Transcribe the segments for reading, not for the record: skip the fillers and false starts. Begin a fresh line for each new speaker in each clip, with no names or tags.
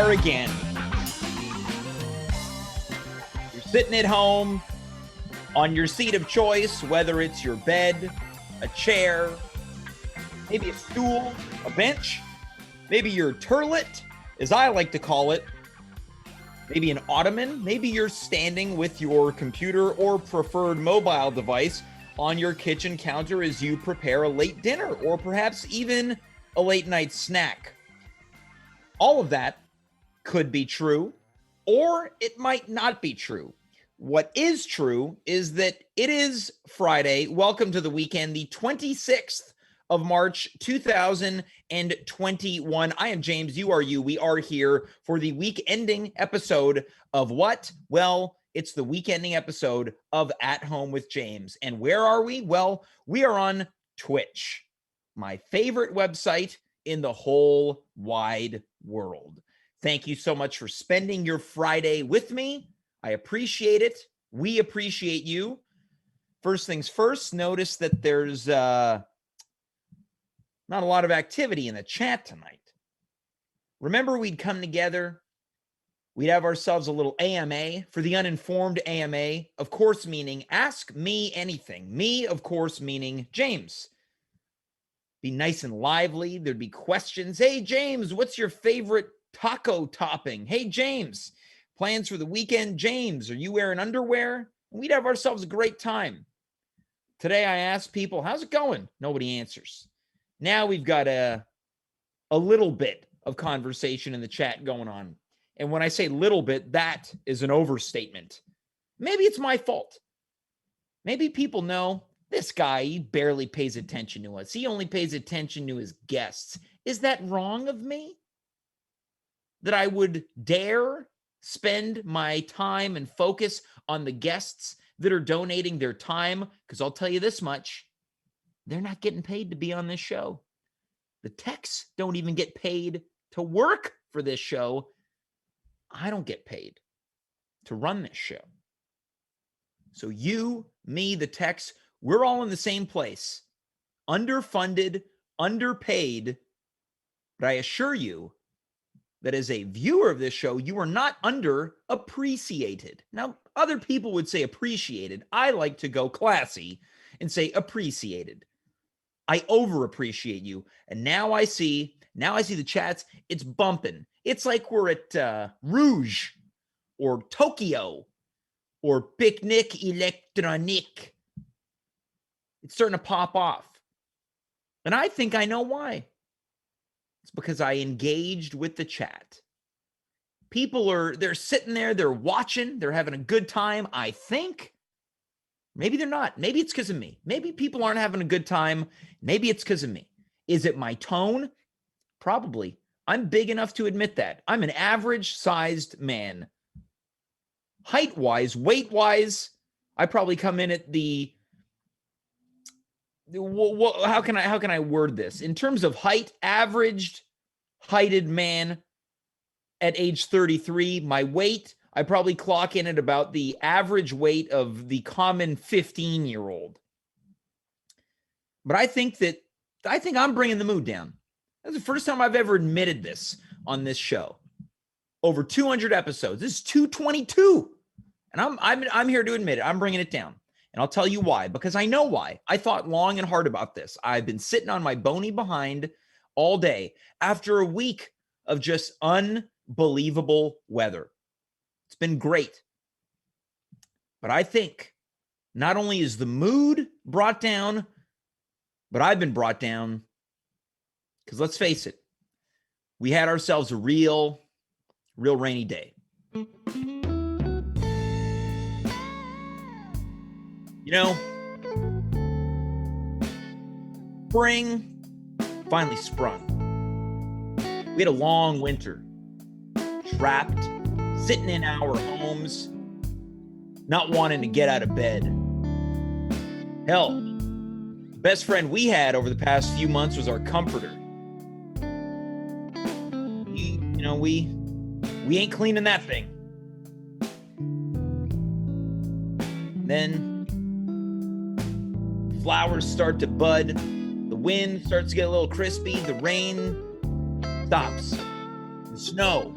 are again. You're sitting at home on your seat of choice, whether it's your bed, a chair, maybe a stool, a bench, maybe your turlet, as I like to call it, maybe an ottoman, maybe you're standing with your computer or preferred mobile device on your kitchen counter as you prepare a late dinner or perhaps even a late night snack. All of that could be true, or it might not be true. What is true is that it is Friday. Welcome to the weekend, the 26th of March, 2021. I am James. You are you. We are here for the week-ending episode of what? Well, it's the week-ending episode of At Home with James. And where are we? Well, we are on Twitch, my favorite website in the whole wide world. Thank you so much for spending your Friday with me. I appreciate it. We appreciate you. First things first, notice that there's not a lot of activity in the chat tonight. Remember, we'd come together, we'd have ourselves a little AMA. For the uninformed, AMA, of course, meaning ask me anything. Me, of course, meaning James. Be nice and lively. There'd be questions. Hey, James, what's your favorite taco topping? Hey, James, plans for the weekend? James, are you wearing underwear? And we'd have ourselves a great time. Today, I asked people, how's it going? Nobody answers. Now we've got a little bit of conversation in the chat going on. And when I say little bit, that is an overstatement. Maybe it's my fault. Maybe people know this guy, he barely pays attention to us. He only pays attention to his guests. Is that wrong of me? That I would dare spend my time and focus on the guests that are donating their time? Because I'll tell you this much, they're not getting paid to be on this show. The techs don't even get paid to work for this show. I don't get paid to run this show. So you, me, the techs, we're all in the same place. Underfunded, underpaid. But I assure you that as a viewer of this show, you are not underappreciated. Now, other people would say appreciated. I like to go classy and say appreciated. I overappreciate you. And now I see the chats. It's bumping. It's like we're at Rouge or Tokyo or Picnic Electronique. It's starting to pop off. And I think I know why. It's because I engaged with the chat. People they're sitting there, they're watching, they're having a good time, I think. Maybe they're not. Maybe it's because of me. Maybe people aren't having a good time. Maybe it's because of me. Is it my tone? Probably. I'm big enough to admit that. I'm an average-sized man. Height-wise, weight-wise, I probably come in at the... How can I word this? In terms of height, averaged heighted man at age 33. My weight, I probably clock in at about the average weight of the common 15-year-old. But I think I'm bringing the mood down. That's the first time I've ever admitted this on this show. Over 200 episodes. This is 222. And I'm here to admit it. I'm bringing it down. And I'll tell you why, because I know why. I thought long and hard about this. I've been sitting on my bony behind all day after a week of just unbelievable weather. It's been great. But I think not only is the mood brought down, but I've been brought down because let's face it, we had ourselves a real rainy day. You know, spring finally sprung. We had a long winter, trapped, sitting in our homes, not wanting to get out of bed. Hell, the best friend we had over the past few months was our comforter. We ain't cleaning that thing. Then flowers start to bud, the wind starts to get a little crispy, the rain stops, the snow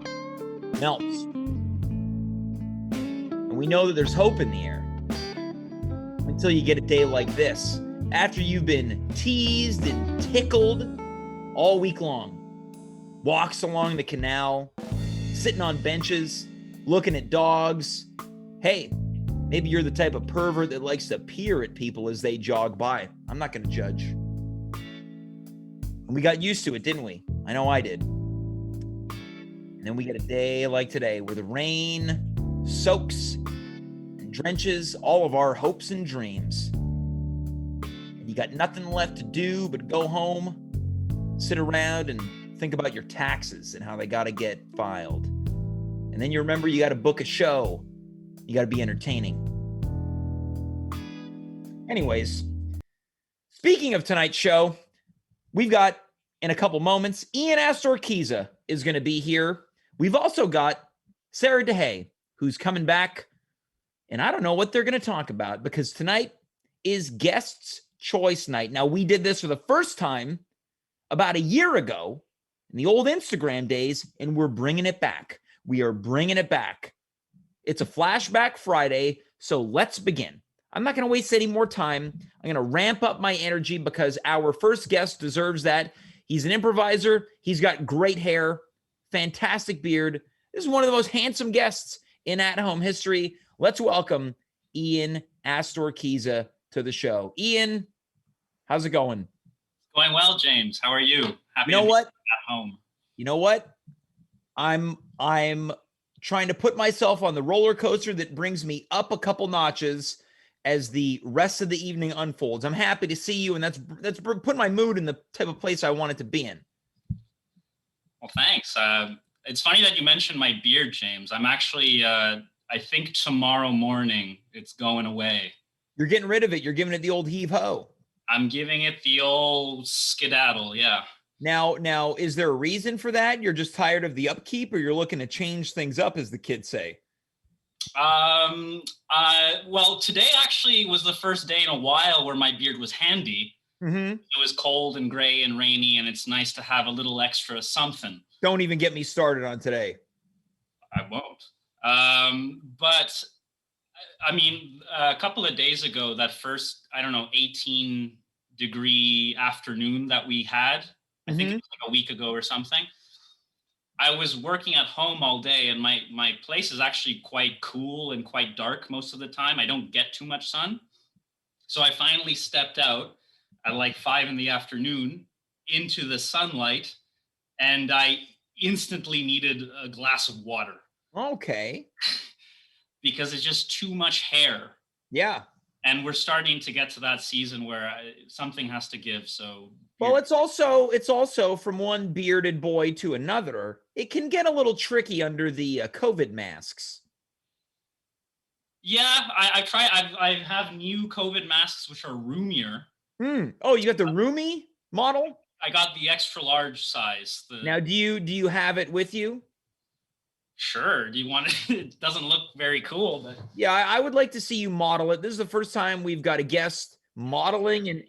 melts. And we know that there's hope in the air until you get a day like this. After you've been teased and tickled all week long. Walks along the canal, sitting on benches, looking at dogs. Hey, maybe you're the type of pervert that likes to peer at people as they jog by. I'm not going to judge. And we got used to it, didn't we? I know I did. And then we get a day like today where the rain soaks and drenches all of our hopes and dreams. And you got nothing left to do but go home, sit around and think about your taxes and how they got to get filed. And then you remember you got to book a show. You got to be entertaining. Anyways, speaking of tonight's show, we've got, in a couple moments, Ian Astorquiza is going to be here. We've also got Sarah Deshaies, who's coming back. And I don't know what they're going to talk about because tonight is Guest's Choice Night. Now, we did this for the first time about a year ago in the old Instagram days, and we're bringing it back. We are bringing it back. It's a Flashback Friday, so let's begin. I'm not going to waste any more time. I'm going to ramp up my energy because our first guest deserves that. He's an improviser. He's got great hair, fantastic beard. This is one of the most handsome guests in At Home history. Let's welcome Ian Astorquiza to the show. Ian, how's it going?
Going well, James. How are you? Happy
You know
to be
what?
at home.
You know what? I'm trying to put myself on the roller coaster that brings me up a couple notches as the rest of the evening unfolds. I'm happy to see you, and that's put my mood in the type of place I want it to be in.
Well, thanks. It's funny that you mentioned my beard, James. I'm actually, I think tomorrow morning it's going away.
You're getting rid of it. You're giving it the old heave-ho.
I'm giving it the old skedaddle, yeah.
Now, is there a reason for that? You're just tired of the upkeep, or you're looking to change things up, as the kids say?
Well, today actually was the first day in a while where my beard was handy.
Mm-hmm.
It was cold and gray and rainy, and it's nice to have a little extra something.
Don't even get me started on today.
I won't. But I mean, a couple of days ago, that first, 18-degree afternoon that we had, I think it was like a week ago or something. I was working at home all day, and my place is actually quite cool and quite dark most of the time. I don't get too much sun. So I finally stepped out at like 5 p.m. into the sunlight, and I instantly needed a glass of water.
Okay.
Because it's just too much hair.
Yeah.
And we're starting to get to that season where something has to give. So,
well, it's also from one bearded boy to another. It can get a little tricky under the COVID masks.
Yeah, I have new COVID masks which are roomier.
Oh, you got the roomy model?
I got the extra large size.
Now, do you have it with you?
Sure. Do you want it? It doesn't look very cool, but
yeah, I would like to see you model it. This is the first time we've got a guest modeling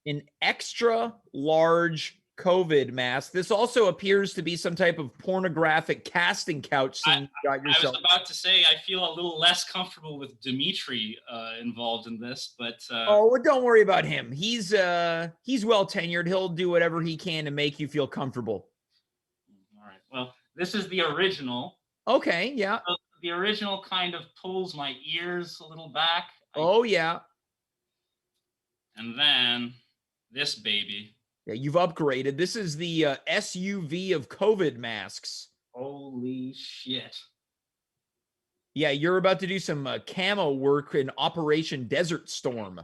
an extra large COVID mask. This also appears to be some type of pornographic casting couch scene you got yourself.
I was about to say I feel a little less comfortable with Dimitri involved in this, but
oh, don't worry about him. He's well tenured. He'll do whatever he can to make you feel comfortable.
All right. Well, this is the original.
Okay, yeah.
So the original kind of pulls my ears a little back.
Oh, yeah.
And then this baby.
Yeah, you've upgraded. This is the SUV of COVID masks.
Holy shit.
Yeah, you're about to do some camo work in Operation Desert Storm.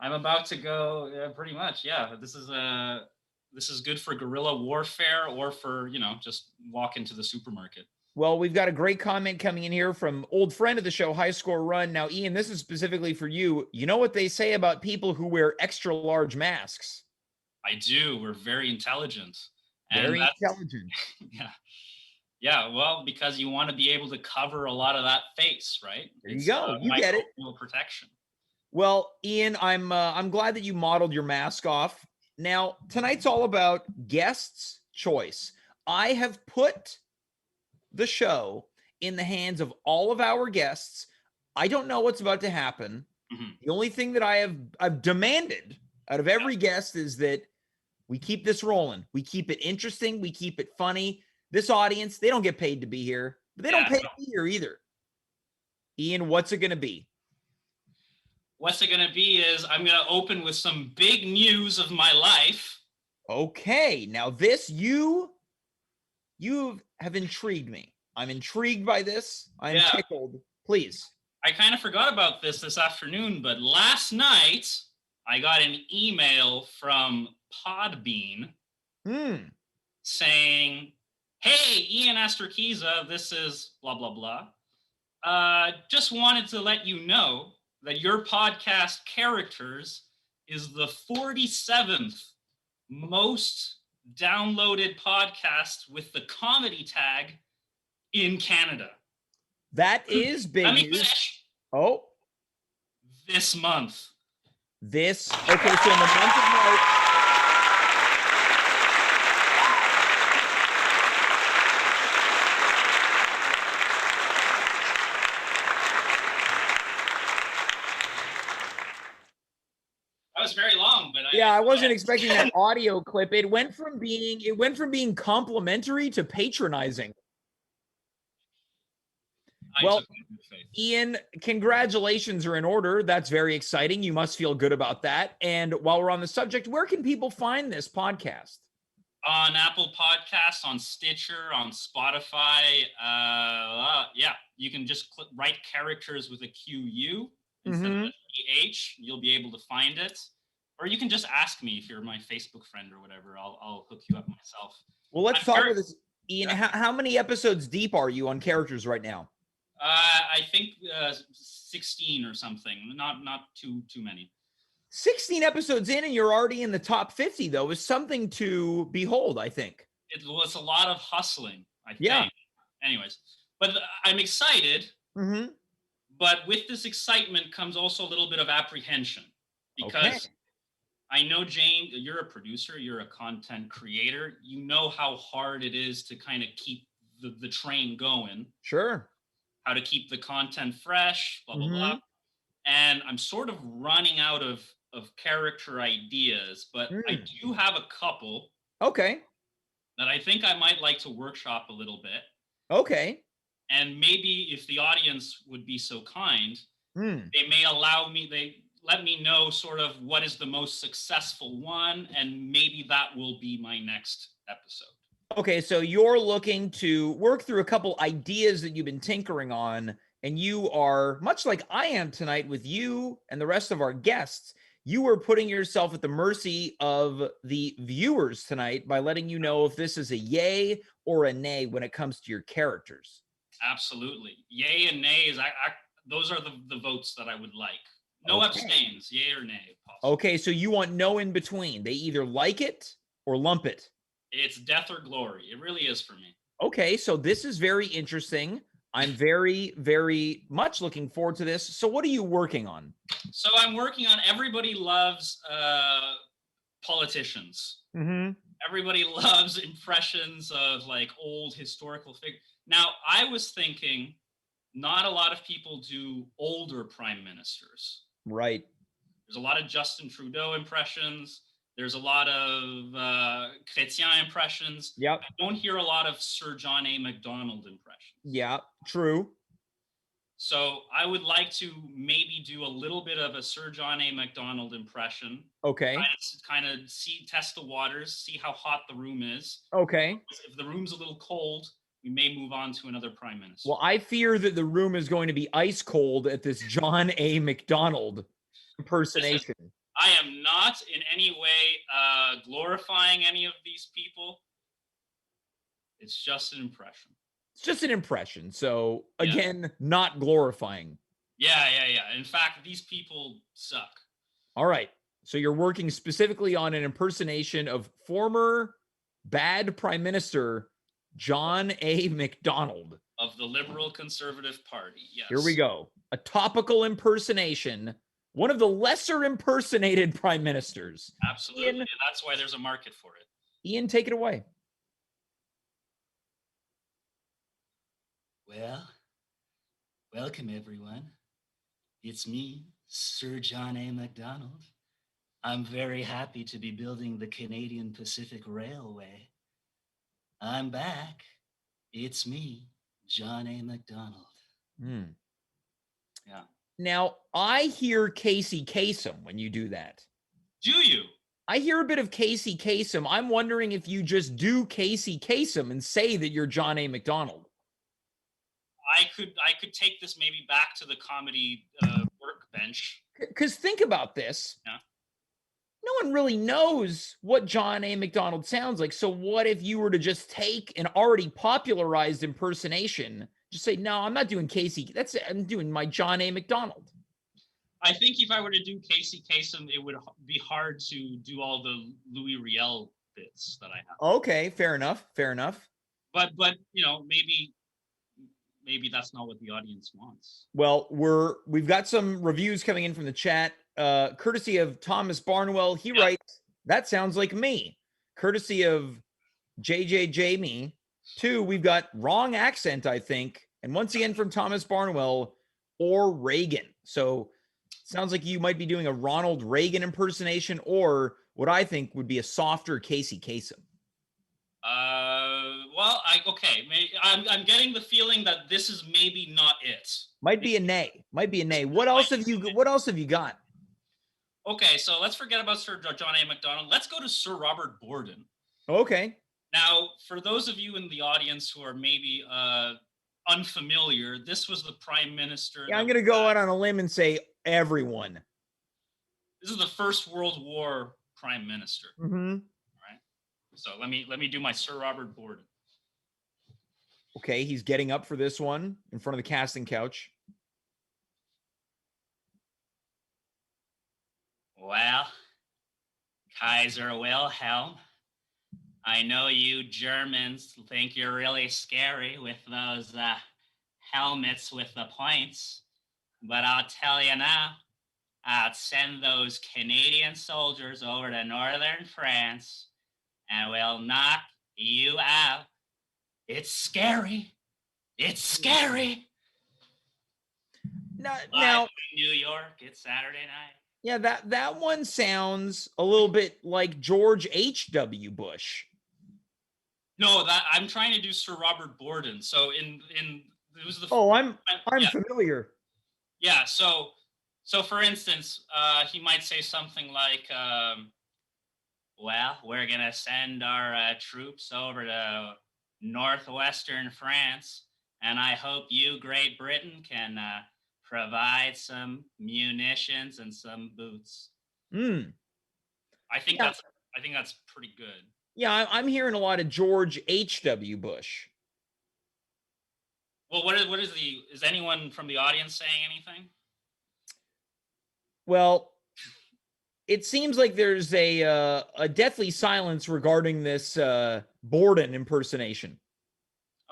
I'm about to go, pretty much, yeah. This is good for guerrilla warfare or for, just walk into the supermarket.
Well, we've got a great comment coming in here from old friend of the show, High Score Run. Now, Ian, this is specifically for you. You know what they say about people who wear extra large masks?
I do. We're very intelligent.
Very intelligent.
Yeah. Yeah, well, because you want to be able to cover a lot of that face, right?
There you go. You get it.
Protection.
Well, Ian, I'm glad that you modeled your mask off. Now, tonight's all about guest's choice. I have put the show in the hands of all of our guests. I don't know what's about to happen. The only thing that I've demanded out of every guest is that we keep this rolling. We keep it interesting. We keep it funny. This audience, they don't get paid to be here, but they don't pay to be here either. Ian, what's it going to be?
What's it going to be is I'm going to open with some big news of my life.
Okay. Now this, you have intrigued me. I'm intrigued by this. I'm tickled. Please.
I kind of forgot about this afternoon, but last night I got an email from Podbean saying, "Hey, Ian Astorquiza, this is blah, blah, blah. Just wanted to let you know that your podcast, Characters, is the 47th most downloaded podcast with the comedy tag in Canada."
That is big news. Oh.
This month.
Okay, so in the month of March.
That was very long, but
I wasn't expecting that audio clip. It went from being complimentary to patronizing. Well, Ian, congratulations are in order. That's very exciting. You must feel good about that. And while we're on the subject, where can people find this podcast?
On Apple Podcasts, on Stitcher, on Spotify. You can just write Characters with a QU instead of a PH. You'll be able to find it. Or you can just ask me if you're my Facebook friend or whatever. I'll hook you up myself.
Well, let's talk about this. Ian, how many episodes deep are you on Characters right now?
I think 16 or something. Not too many.
16 episodes in and you're already in the top 50, though, is something to behold, I think.
It was a lot of hustling, I think.
Yeah.
Anyways, but I'm excited. But with this excitement comes also a little bit of apprehension. Because I know, Jane, you're a producer, you're a content creator. You know how hard it is to kind of keep the train going.
Sure.
How to keep the content fresh, blah, blah, blah. And I'm sort of running out of character ideas, but I do have a couple.
Okay.
That I think I might like to workshop a little bit.
Okay.
And maybe if the audience would be so kind, they let me know sort of what is the most successful one, and maybe that will be my next episode.
Okay, so you're looking to work through a couple ideas that you've been tinkering on, and you are, much like I am tonight with you and the rest of our guests, you are putting yourself at the mercy of the viewers tonight by letting you know if this is a yay or a nay when it comes to your characters.
Absolutely. Yay and nay those are the votes that I would like. No abstains, yay or nay. If possible.
Okay, so you want no in between. They either like it or lump it.
It's death or glory. It really is for me.
Okay, so this is very interesting. I'm very, very much looking forward to this. So what are you working on?
So I'm working on Everybody Loves Politicians. Everybody loves impressions of like old historical figures. Now, I was thinking not a lot of people do older prime ministers.
Right.
There's a lot of Justin Trudeau impressions. There's a lot of Chrétien impressions.
Yep.
I don't hear a lot of Sir John A. Macdonald impressions.
Yeah, true.
So I would like to maybe do a little bit of a Sir John A. Macdonald impression.
Okay.
Kind of test the waters, see how hot the room is.
Okay.
If the room's a little cold, we may move on to another prime minister.
Well, I fear that the room is going to be ice cold at this John A. Macdonald impersonation.
Listen, I am not in any way glorifying any of these people. It's just an impression.
It's just an impression. So, again, not glorifying.
Yeah. In fact, these people suck.
All right. So you're working specifically on an impersonation of former bad Prime Minister John A. Macdonald.
Of the Liberal Conservative Party, yes.
Here we go. A topical impersonation. One of the lesser impersonated prime ministers.
Absolutely. Ian, and that's why there's a market for it.
Ian, take it away.
Well, welcome everyone. It's me, Sir John A. MacDonald. I'm very happy to be building the Canadian Pacific Railway. I'm back. It's me, John A. MacDonald.
Hmm.
Yeah.
Now, I hear Casey Kasem when you do that.
Do you?
I hear a bit of Casey Kasem. I'm wondering if you just do Casey Kasem and say that you're John A. MacDonald.
I could take this maybe back to the comedy workbench.
Because think about this.
Yeah.
No one really knows what John A. MacDonald sounds like. So what if you were to just take an already popularized impersonation, just say, no, I'm not doing Casey. I'm doing my John A. MacDonald.
I think if I were to do Casey Kasem, it would be hard to do all the Louis Riel bits that I have.
Okay, fair enough. Fair enough.
But you know, maybe that's not what the audience wants.
Well, we've got some reviews coming in from the chat, courtesy of Thomas Barnwell. He writes, "That sounds like me." Courtesy of JJ Jamie. 2, we've got wrong accent, I think, and once again from Thomas Barnwell or Reagan. So sounds like you might be doing a Ronald Reagan impersonation, or what I think would be a softer Casey Kasem.
Well, I'm getting the feeling that this is maybe not it.
Might be a nay. Might be a nay. What else have you got?
Okay, so let's forget about Sir John A. MacDonald. Let's go to Sir Robert Borden.
Okay.
Now, for those of you in the audience who are maybe unfamiliar, this was the Prime Minister.
Yeah, I'm going to go out on a limb and say everyone.
This is the First World War Prime Minister.
Mm-hmm.
Right. So let me do my Sir Robert Borden.
Okay, he's getting up for this one in front of the casting couch.
Well, Kaiser Wilhelm, I know you Germans think you're really scary with those helmets with the points, but I'll tell you now, I'll send those Canadian soldiers over to northern France and we'll knock you out. It's scary. It's scary.
Now,
New York, it's Saturday night.
Yeah, that one sounds a little bit like George H.W. Bush.
No, that I'm trying to do Sir Robert Borden. So in it was the.
Oh, I'm familiar.
Yeah. So for instance, he might say something like,
"Well, we're gonna send our troops over to northwestern France, and I hope you, Great Britain, can provide some munitions and some boots."
I think that's pretty good.
Yeah, I'm hearing a lot of George H.W. Bush.
Well, is anyone from the audience saying anything?
Well, it seems like there's a deathly silence regarding this Borden impersonation.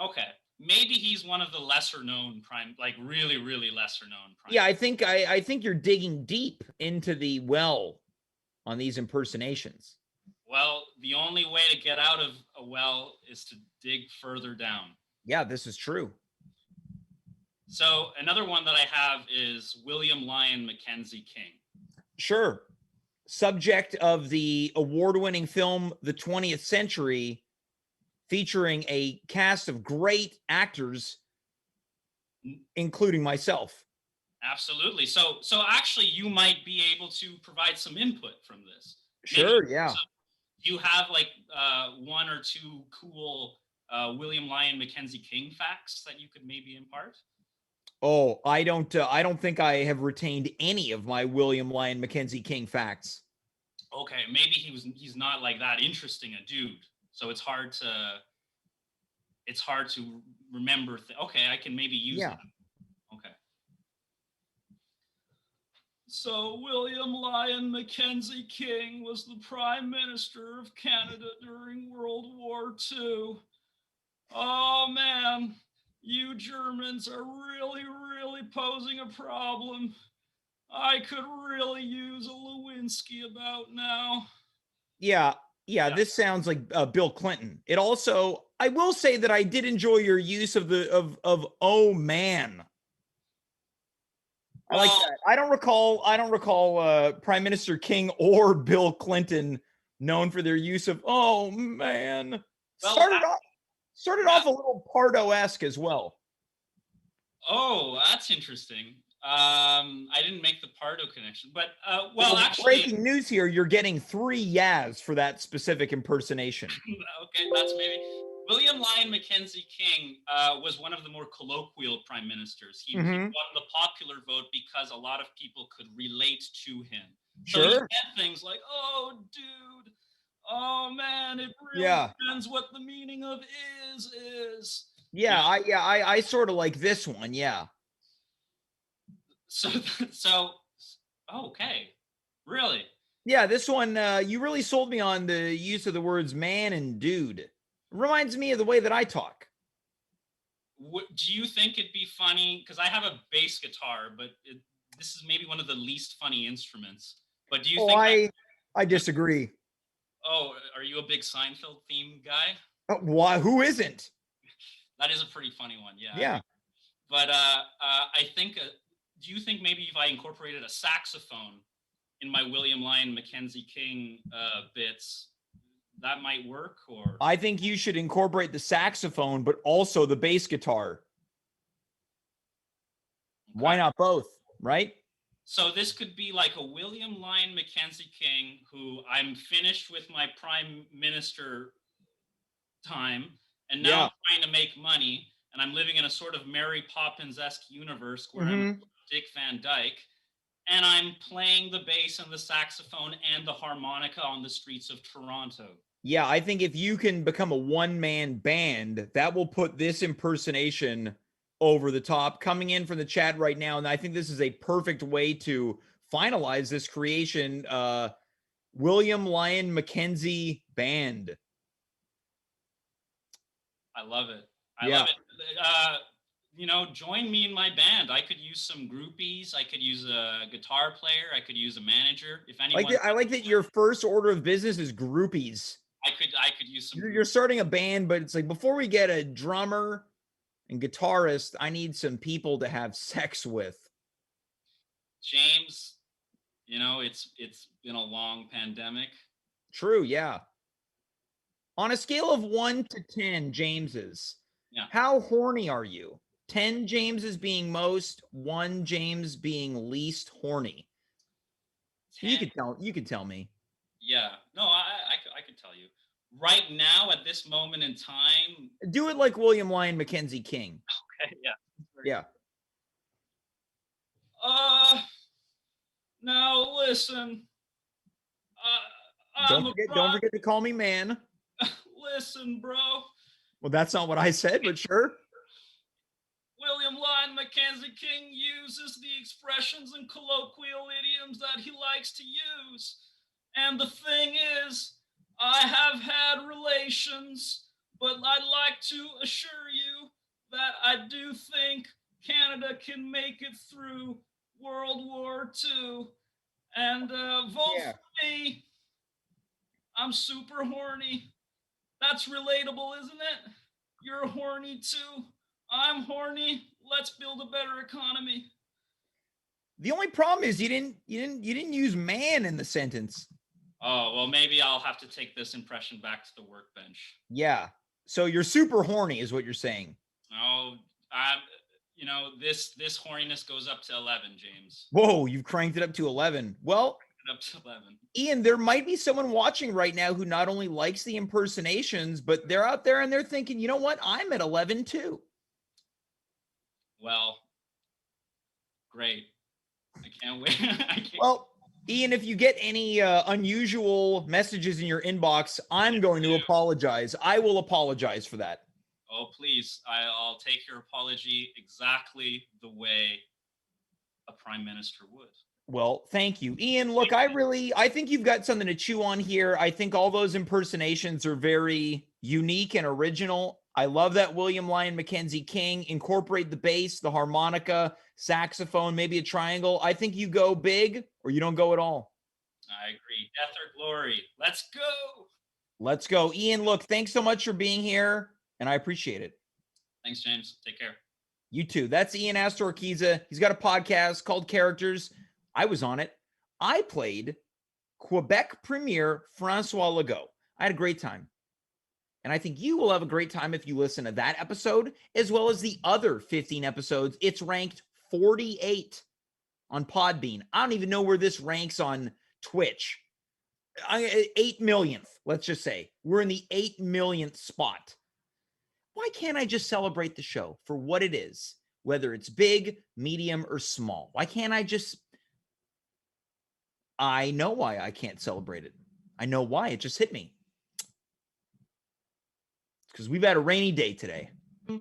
Okay. Maybe he's one of the lesser known prime, like really, really lesser known prime.
Yeah, I think you're digging deep into the well on these impersonations.
Well, the only way to get out of a well is to dig further down.
Yeah, this is true.
So another one that I have is William Lyon Mackenzie King.
Sure. Subject of the award-winning film The 20th Century, featuring a cast of great actors, including myself.
Absolutely. So actually, you might be able to provide some input from this.
Sure,
Maybe,
yeah.
So you have like one or two cool William Lyon Mackenzie King facts that you could maybe impart?
Oh, I don't think I have retained any of my William Lyon Mackenzie King facts.
Okay, maybe he's not like that interesting a dude, so it's hard to remember. Okay, I can maybe use that. Okay. So William Lyon Mackenzie King was the Prime Minister of Canada during World War II. Oh man, you Germans are really, really posing a problem. I could really use a Lewinsky about now.
Yeah, this sounds like Bill Clinton. It also, I will say that I did enjoy your use of the of oh man. I like that. I don't recall Prime Minister King or Bill Clinton known for their use of oh man.
Well,
Started off a little Pardo-esque as well.
Oh, that's interesting. I didn't make the Pardo connection, but well, actually,
breaking news here: you're getting 3 yas for that specific impersonation.
Okay, that's maybe William Lyon Mackenzie King was one of the more colloquial prime ministers. He won the popular vote because a lot of people could relate to him. So he said things like, "Oh, dude, oh man, it really depends what the meaning of is."
Yeah, I sort of like this one. Yeah.
So, okay, really?
Yeah, this one, you really sold me on the use of the words man and dude. It reminds me of the way that I talk.
Do you think it'd be funny? Because I have a bass guitar, but this is maybe one of the least funny instruments. But do you think
I disagree.
Oh, are you a big Seinfeld theme guy?
Why? Who isn't?
That is a pretty funny one, yeah.
Yeah.
But I think, do you think maybe if I incorporated a saxophone in my William Lyon Mackenzie King bits, that might work? Or
I think you should incorporate the saxophone, but also the bass guitar. Okay. Why not both, right?
So this could be like a William Lyon Mackenzie King who I'm finished with my prime minister time, and now I'm trying to make money, and I'm living in a sort of Mary Poppins-esque universe where I'm Dick Van Dyke, and I'm playing the bass and the saxophone and the harmonica on the streets of Toronto.
Yeah, I think if you can become a one-man band, that will put this impersonation over the top. Coming in from the chat right now, and I think this is a perfect way to finalize this creation. William Lyon Mackenzie Band.
I love it. I love it. You know, join me in my band. I could use some groupies. I could use a guitar player. I could use a manager. If anyone,
I like that your first order of business is groupies.
I could use some.
You're starting a band, but it's like before we get a drummer and guitarist, I need some people to have sex with.
James, you know, it's been a long pandemic.
True, yeah. On a scale of 1 to 10 Jameses, how horny are you? 10 Jameses being most, 1 James being least horny. 10. You could tell me.
Yeah. No, I could tell you. Right now, at this moment in time.
Do it like William Lyon Mackenzie King.
Okay, yeah.
Yeah.
Now listen.
Don't forget to call me man.
Listen, bro.
Well, that's not what I said, but sure.
William Lyon Mackenzie King uses the expressions and colloquial idioms that he likes to use. And the thing is, I have had relations, but I'd like to assure you that I do think Canada can make it through World War II. And vote for me. I'm super horny. That's relatable, isn't it? You're horny too. I'm horny. Let's build a better economy.
The only problem is you didn't use man in the sentence.
Oh, well, maybe I'll have to take this impression back to the workbench.
Yeah. So you're super horny is what you're saying.
Oh, you know, this horniness goes up to 11, James.
Whoa, you've cranked it up to 11. Well,
up to 11.
Ian, there might be someone watching right now who not only likes the impersonations, but they're out there and they're thinking, you know what? I'm at 11 too.
Well, great. I can't wait.
Well, Ian, if you get any unusual messages in your inbox, I'm going to apologize. I will apologize for that.
Oh, please. I'll take your apology exactly the way a prime minister would.
Well, thank you, Ian. Look, I think you've got something to chew on here. I think all those impersonations are very unique and original. I love that William Lyon Mackenzie King. Incorporate the bass, the harmonica, saxophone, maybe a triangle. I think you go big or you don't go at all.
I agree. Death or glory. Let's go.
Let's go. Ian, look, thanks so much for being here. and I appreciate it.
Thanks, James. Take care.
You too. That's Ian Astorquiza. He's got a podcast called Characters. I was on it. I played Quebec Premier Francois Legault. I had a great time. And I think you will have a great time if you listen to that episode, as well as the other 15 episodes. It's ranked 48 on Podbean. I don't even know where this ranks on Twitch. 8 millionth, let's just say. We're in the 8 millionth spot. Why can't I just celebrate the show for what it is, whether it's big, medium, or small? Why can't I just... I know why I can't celebrate it. I know why. It just hit me. It's because we've had a rainy day today. And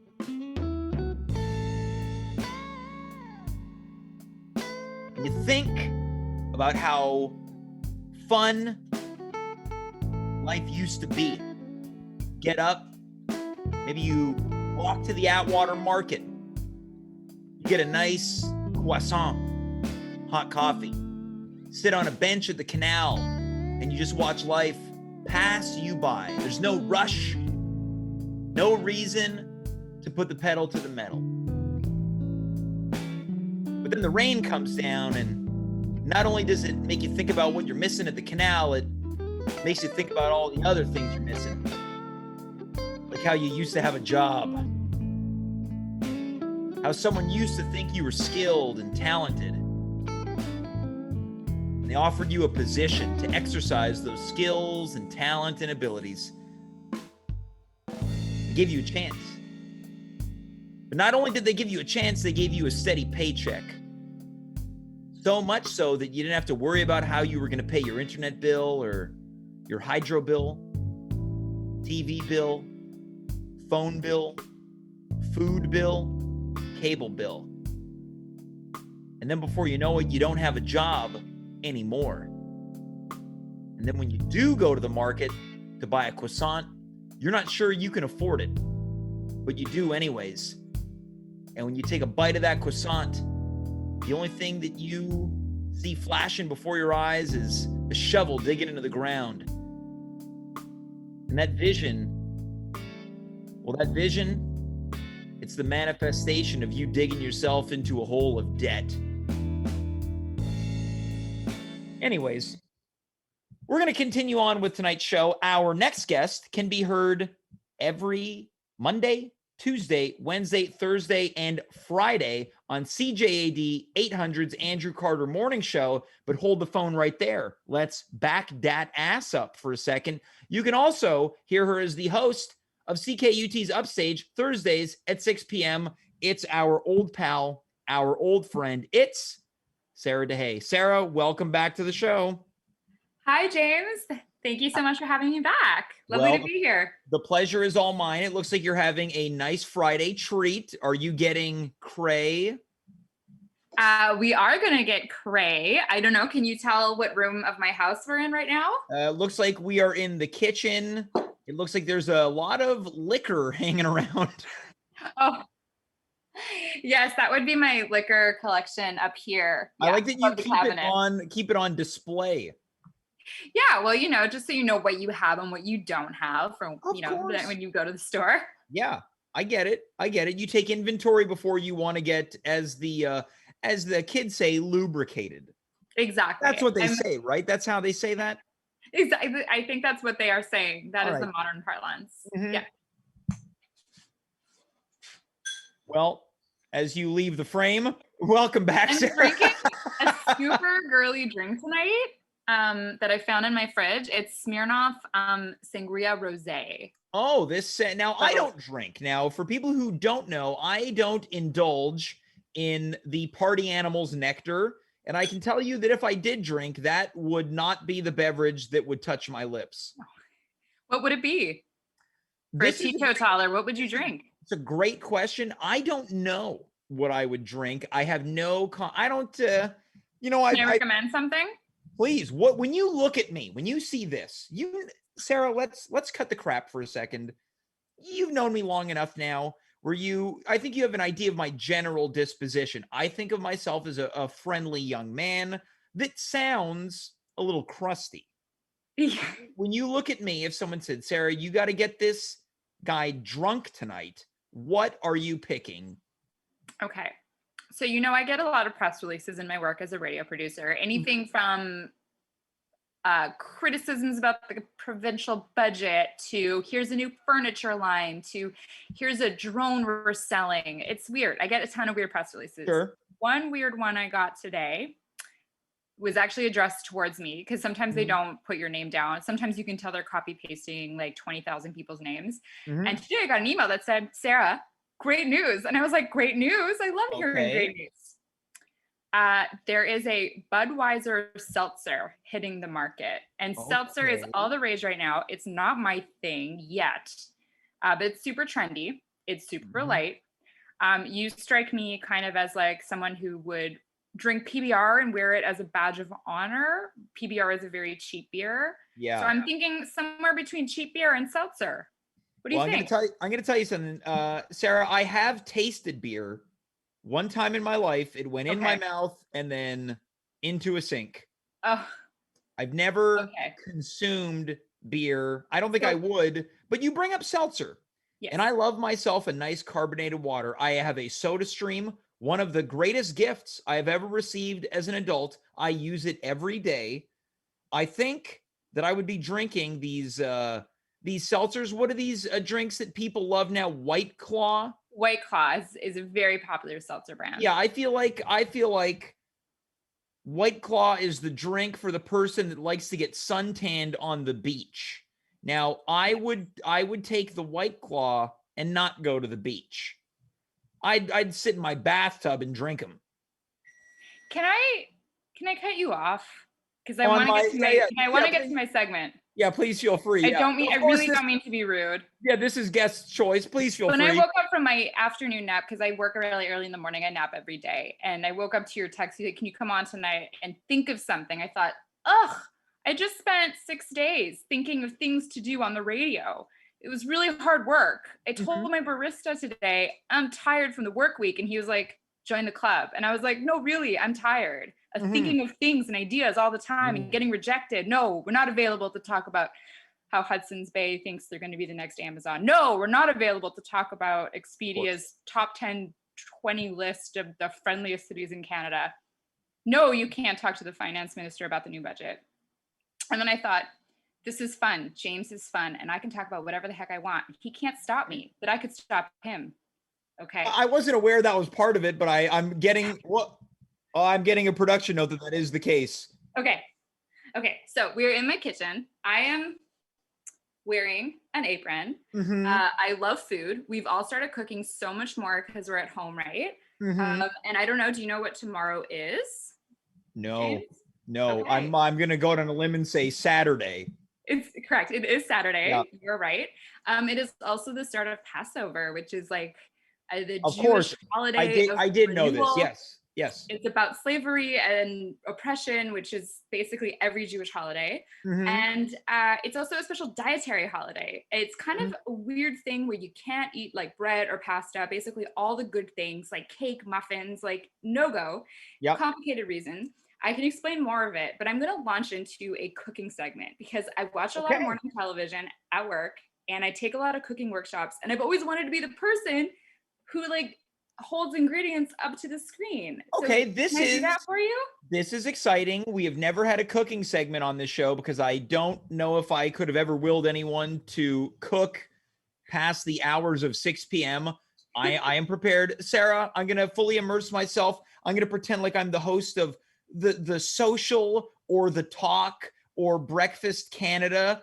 you think about how fun life used to be. Get up. Maybe you walk to the Atwater Market. You get a nice croissant, hot coffee. Sit on a bench at the canal, and you just watch life pass you by. There's no rush, no reason to put the pedal to the metal. But then the rain comes down, and not only does it make you think about what you're missing at the canal, it makes you think about all the other things you're missing. Like how you used to have a job. How someone used to think you were skilled and talented. And they offered you a position to exercise those skills and talent and abilities. They gave you a chance. But not only did they give you a chance, they gave you a steady paycheck. So much so that you didn't have to worry about how you were going to pay your internet bill or your hydro bill, TV bill, phone bill, food bill, cable bill. And then before you know it, you don't have a job anymore. And then when you do go to the market to buy a croissant, you're not sure you can afford it, but you do anyways. And when you take a bite of that croissant, the only thing that you see flashing before your eyes is a shovel digging into the ground. And that vision, it's the manifestation of you digging yourself into a hole of debt. Anyways, we're going to continue on with tonight's show. Our next guest can be heard every Monday, Tuesday, Wednesday, Thursday, and Friday on CJAD 800's Andrew Carter Morning Show. But hold the phone right there. Let's back that ass up for a second. You can also hear her as the host of CKUT's Upstage Thursdays at 6 p.m. It's our old pal, our old friend. It's Sarah Deshaies. Sarah, welcome back to the show.
Hi, James. Thank you so much for having me back. Lovely to be here.
The pleasure is all mine. It looks like you're having a nice Friday treat. Are you getting cray?
We are going to get cray. I don't know. Can you tell what room of my house we're in right now?
Looks like we are in the kitchen. It looks like there's a lot of liquor hanging around.
Oh, yes, that would be my liquor collection up here.
I like that you keep it on display.
Yeah, well, just so you know what you have and what you don't have from, when you go to the store.
Yeah, I get it. You take inventory before you want to get, as the kids say, lubricated.
Exactly.
That's what they say, right? That's how they say that?
Exactly. I think that's what they are saying. That is
right.
the modern parlance.
Mm-hmm.
Yeah.
Well, as you leave the frame, welcome back,
I'm
Sarah.
drinking a super girly drink tonight that I found in my fridge. It's Smirnoff Sangria Rosé.
Oh, now I don't drink. Now, for people who don't know, I don't indulge in the party animals nectar. And I can tell you that if I did drink, that would not be the beverage that would touch my lips.
What would it be? For a teetotaler, what would you drink?
It's a great question. I don't know what I would drink. I have no, I don't, Can I
recommend something?
Please. When you look at me, when you see this, Sarah, let's cut the crap for a second. You've known me long enough now where I think you have an idea of my general disposition. I think of myself as a friendly young man that sounds a little crusty.
Yeah.
When you look at me, if someone said, Sarah, you got to get this guy drunk tonight. What are you picking?
Okay. So, I get a lot of press releases in my work as a radio producer. Anything from criticisms about the provincial budget to here's a new furniture line to here's a drone we're selling. It's weird. I get a ton of weird press releases.
Sure.
One weird one I got today was actually addressed towards me because sometimes they don't put your name down. Sometimes you can tell they're copy pasting like 20,000 people's names. And today I got an email that said, Sarah, great news. And I was like, great news. I love hearing great news. There is a Budweiser seltzer hitting the market, and seltzer is all the rage right now. It's not my thing yet, but it's super trendy. It's super light. You strike me kind of as like someone who would drink PBR and wear it as a badge of honor. PBR is a very cheap beer.
Yeah.
So I'm thinking somewhere between cheap beer and seltzer. What do you think?
I'm going to tell you something, Sarah. I have tasted beer. One time in my life, it went in my mouth and then into a sink.
Oh.
I've never consumed beer. I don't think I would, but you bring up seltzer. Yes. And I love myself a nice carbonated water. I have a Soda Stream, one of the greatest gifts I have ever received as an adult. I use it every day. I think that I would be drinking these seltzers. What are these drinks that people love now? White Claw?
White Claw is a very popular seltzer brand.
Yeah, I feel like White Claw is the drink for the person that likes to get suntanned on the beach. Now, I would take the White Claw and not go to the beach. I'd sit in my bathtub and drink them.
Can I cut you off? Because I want to get to my segment.
Yeah, please feel free.
I really don't mean to be rude.
Yeah, this is guest choice. Please feel free.
When I woke up from my afternoon nap, because I work really early in the morning, I nap every day. And I woke up to your text, you said, can you come on tonight and think of something? I thought, I just spent 6 days thinking of things to do on the radio. It was really hard work. I told my barista today, I'm tired from the work week. And he was like, join the club. And I was like, no, really, I'm tired of thinking of things and ideas all the time and getting rejected. No, we're not available to talk about how Hudson's Bay thinks they're going to be the next Amazon. No, we're not available to talk about Expedia's top 10, 20 list of the friendliest cities in Canada. No, you can't talk to the finance minister about the new budget. And then I thought, this is fun. James is fun. And I can talk about whatever the heck I want. He can't stop me, but I could stop him. Okay.
I wasn't aware that was part of it, but I'm getting a production note that is the case.
Okay. So we're in my kitchen. I am wearing an apron. I love food. We've all started cooking so much more because we're at home, right? And I don't know. Do you know what tomorrow is?
No. Okay. I'm going to go out on a limb and say Saturday.
It's correct. It is Saturday. Yeah. You're right. It is also the start of Passover, which is like the Jewish holiday.
I did know this. Yes.
It's about slavery and oppression, which is basically every Jewish holiday. And it's also a special dietary holiday. It's kind of a weird thing where you can't eat like bread or pasta, basically all the good things like cake, muffins, like no-go. Complicated reasons. I can explain more of it, but I'm going to launch into a cooking segment because I watch a lot of morning television at work and I take a lot of cooking workshops, and I've always wanted to be the person who like holds ingredients up to the screen.
Okay,
so can I do that for you?
This is exciting. We have never had a cooking segment on this show because I don't know if I could have ever willed anyone to cook past the hours of 6 p.m. I am prepared. Sarah, I'm going to fully immerse myself. I'm going to pretend like I'm the host of the Social or the Talk or Breakfast Canada.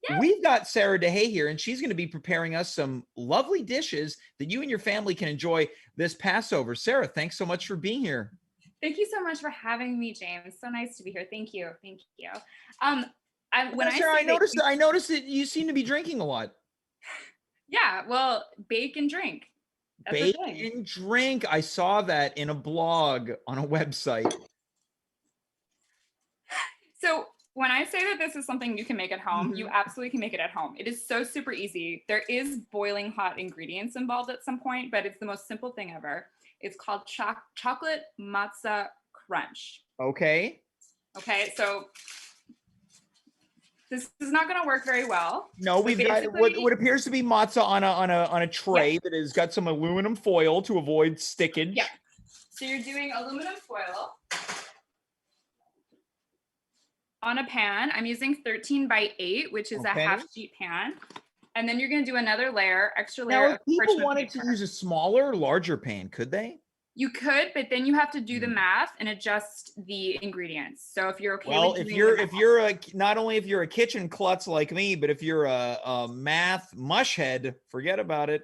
Yes. We've got Sarah Deshaies here, and she's going to be preparing us some lovely dishes that you and your family can enjoy this Passover. Sarah, thanks so much for being here.
Thank you so much for having me, James. So nice to be here. Thank you.
Sarah, I noticed that you seem to be drinking a lot.
Yeah, well, bake and drink. That's
bake and drink. I saw that in a blog on a website.
So when I say that this is something you can make at home, you absolutely can make it at home. It is so super easy. There is boiling hot ingredients involved at some point, but it's the most simple thing ever. It's called chocolate matzah crunch.
Okay.
So This is not going to work very well.
No, we've got what appears to be matzah on a tray that has got some aluminum foil to avoid stickage.
Yeah. So you're doing aluminum foil on a pan. I'm using 13 by 8, which is a half sheet pan. And then you're going to do another layer, extra layer.
Now, if people wanted to use a smaller, larger pan, could they?
You could, but then you have to do the math and adjust the ingredients. So if you're okay,
well, if you're not only if you're a kitchen klutz like me, but if you're a math mushhead, forget about it.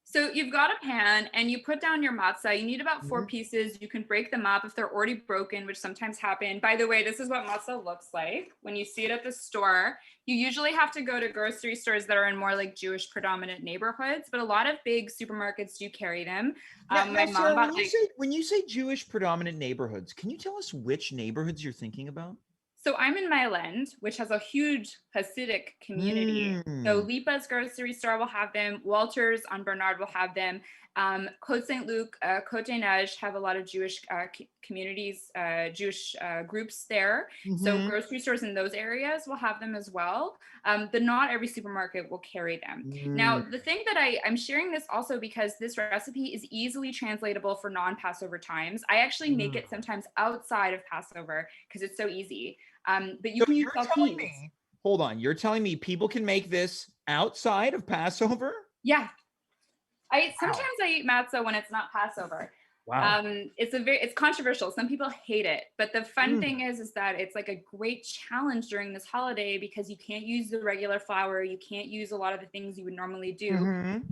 So you've got a pan and you put down your matzah. You need about 4 pieces. You can break them up if they're already broken, which sometimes happen. By the way, this is what matzah looks like when you see it at the store. You usually have to go to grocery stores that are in more like Jewish predominant neighborhoods, but a lot of big supermarkets do carry them.
Sarah, when you say Jewish predominant neighborhoods, can you tell us which neighborhoods you're thinking about?
So I'm in Myland, which has a huge Hasidic community. So Lipa's grocery store will have them. Walters on Bernard will have them. Côte St. Luc, Côte des Neiges have a lot of Jewish communities, Jewish groups there. So grocery stores in those areas will have them as well. But not every supermarket will carry them. Now, the thing that I'm sharing this also because this recipe is easily translatable for non-Passover times. I actually make it sometimes outside of Passover because it's so easy. But you can use saltines.
Hold on, you're telling me people can make this outside of Passover?
Yeah. Sometimes I eat matzah when it's not Passover.
Wow.
It's controversial. Some people hate it, but the fun thing is that it's like a great challenge during this holiday because you can't use the regular flour. You can't use a lot of the things you would normally do.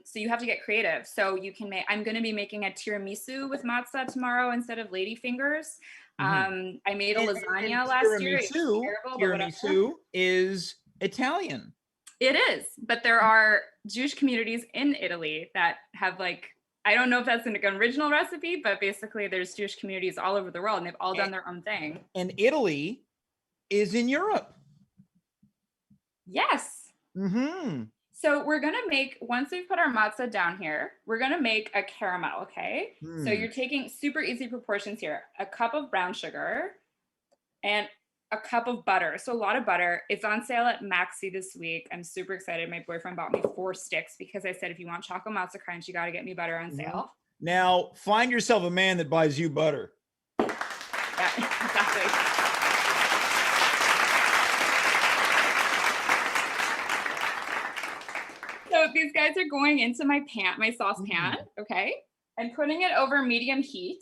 So you have to get creative. So you can I'm going to be making a tiramisu with matzah tomorrow instead of ladyfingers. I made a lasagna last year.
Tiramisu is Italian.
It is, but there are Jewish communities in Italy that have I don't know if that's an original recipe, but basically there's Jewish communities all over the world and they've all done their own thing.
And Italy is in Europe.
Yes. So we're going to make, once we've put our matzah down here, we're going to make a caramel, okay? So you're taking super easy proportions here. A cup of brown sugar and a cup of butter. So a lot of butter. It's on sale at Maxi this week. I'm super excited. My boyfriend bought me 4 sticks because I said, if you want chocolate matzah crunch, you got to get me butter on sale.
Now, find yourself a man that buys you butter.
Yeah, exactly. So these guys are going into my saucepan, okay? I'm putting it over medium heat.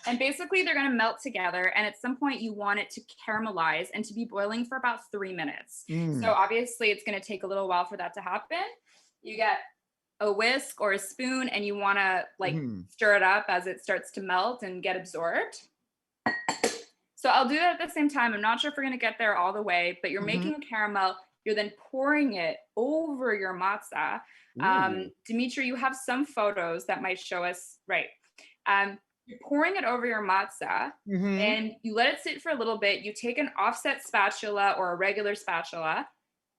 And basically they're going to melt together. And at some point you want it to caramelize and to be boiling for about 3 minutes. So obviously it's going to take a little while for that to happen. You get a whisk or a spoon and you want to stir it up as it starts to melt and get absorbed. So I'll do that at the same time. I'm not sure if we're going to get there all the way, but you're making a caramel. You're then pouring it over your matzah. Dimitri, you have some photos that might show us, right? You're pouring it over your matzah and you let it sit for a little bit. You take an offset spatula or a regular spatula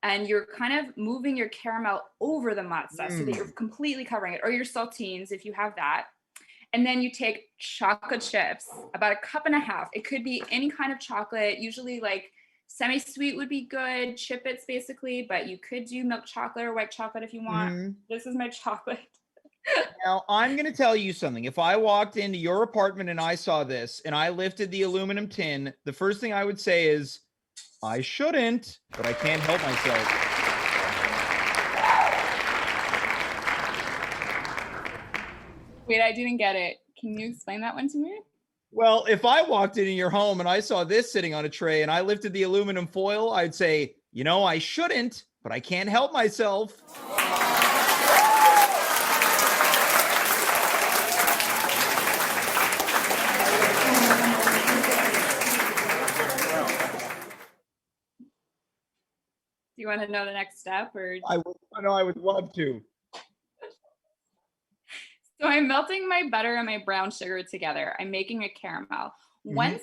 and you're kind of moving your caramel over the matzah so that you're completely covering it, or your saltines if you have that. And then you take chocolate chips, about 1.5 cups. It could be any kind of chocolate, usually semi-sweet would be good, Chip-Its basically, but you could do milk chocolate or white chocolate if you want. This is my chocolate.
Now, I'm going to tell you something. If I walked into your apartment and I saw this and I lifted the aluminum tin, the first thing I would say is, I shouldn't, but I can't help myself.
Wait, I didn't get it. Can you explain that one to me?
Well, if I walked into your home and I saw this sitting on a tray and I lifted the aluminum foil, I'd say, I shouldn't, but I can't help myself.
Do you want to know the next step, or?
I would love to.
So I'm melting my butter and my brown sugar together. I'm making a caramel. Once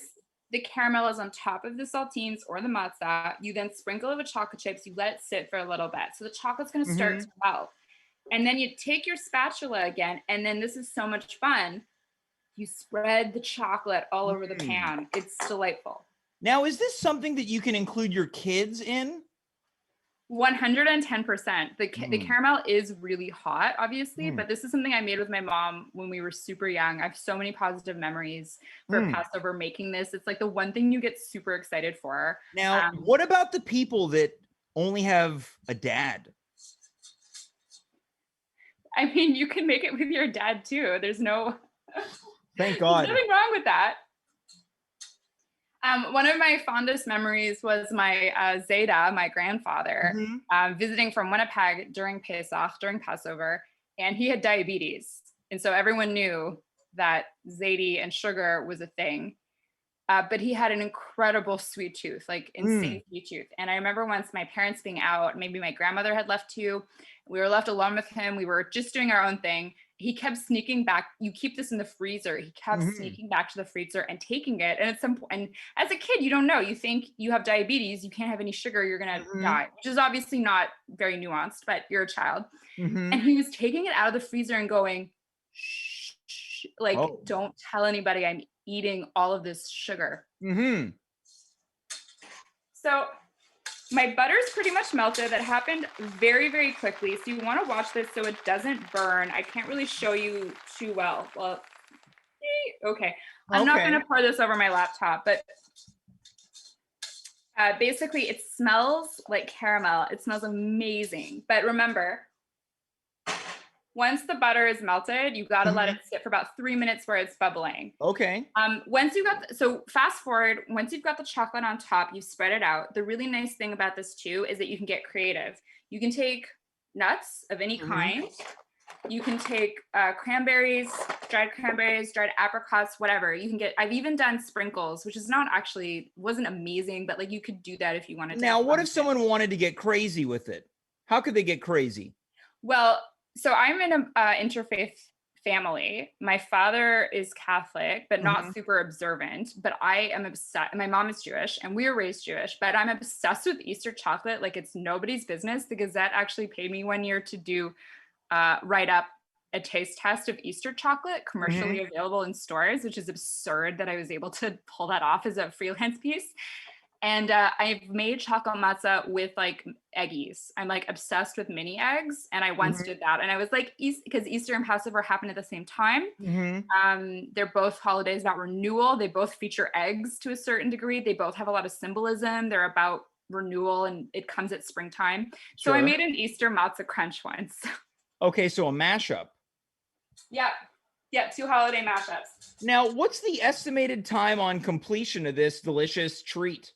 the caramel is on top of the saltines or the matzah, you then sprinkle it with chocolate chips. You let it sit for a little bit. So the chocolate's going to start to melt. And then you take your spatula again, and then this is so much fun. You spread the chocolate all over the pan. It's delightful.
Now, is this something that you can include your kids in?
110%. The caramel is really hot, obviously, but this is something I made with my mom when we were super young. I have so many positive memories for Passover making this. It's like the one thing you get super excited for.
Now, what about the people that only have a dad?
I mean, you can make it with your dad too. There's no
Thank God.
There's nothing wrong with that. One of my fondest memories was my Zeta, my grandfather, visiting from Winnipeg during Pesach, during Passover, and he had diabetes. And so everyone knew that ziti and sugar was a thing. But he had an incredible sweet tooth, like insane sweet tooth. And I remember once my parents being out, maybe my grandmother had left too. We were left alone with him. We were just doing our own thing. He kept sneaking back. You keep this in the freezer. He kept sneaking back to the freezer and taking it. And at some point, and as a kid, you don't know. You think you have diabetes. You can't have any sugar. You're going to die, which is obviously not very nuanced, but you're a child. And he was taking it out of the freezer and going, shh, shh, like, don't tell anybody I'm eating all of this sugar. So my butter's pretty much melted. That happened very, very quickly. So you want to watch this so it doesn't burn. I can't really show you too well. Well, okay. I'm not going to pour this over my laptop, but basically it smells like caramel. It smells amazing. But remember, once the butter is melted, you got to let it sit for about 3 minutes where it's bubbling.
Okay.
Once you got, so fast forward, once you've got the chocolate on top, you spread it out. The really nice thing about this too is that you can get creative. You can take nuts of any kind. You can take cranberries, dried apricots, whatever. You can get, I've even done sprinkles, which is not actually, wasn't amazing, but like you could do that if you wanted to.
Now, what if someone wanted to get crazy with it? How could they get crazy?
Well, so I'm in an interfaith family. My father is Catholic, but not super observant. But I am obsessed. My mom is Jewish and we were raised Jewish, but I'm obsessed with Easter chocolate. Like it's nobody's business. The Gazette actually paid me one year to do write up a taste test of Easter chocolate commercially available in stores, which is absurd that I was able to pull that off as a freelance piece. And I've made chocolate matzah with like eggies. I'm like obsessed with mini eggs. And I once did that. And I was like, because Easter and Passover happen at the same time. They're both holidays about renewal. They both feature eggs to a certain degree. They both have a lot of symbolism. They're about renewal and it comes at springtime. So I made an Easter matzah crunch once.
Okay, so a mashup.
Yeah, 2 holiday mashups.
Now, what's the estimated time on completion of this delicious treat?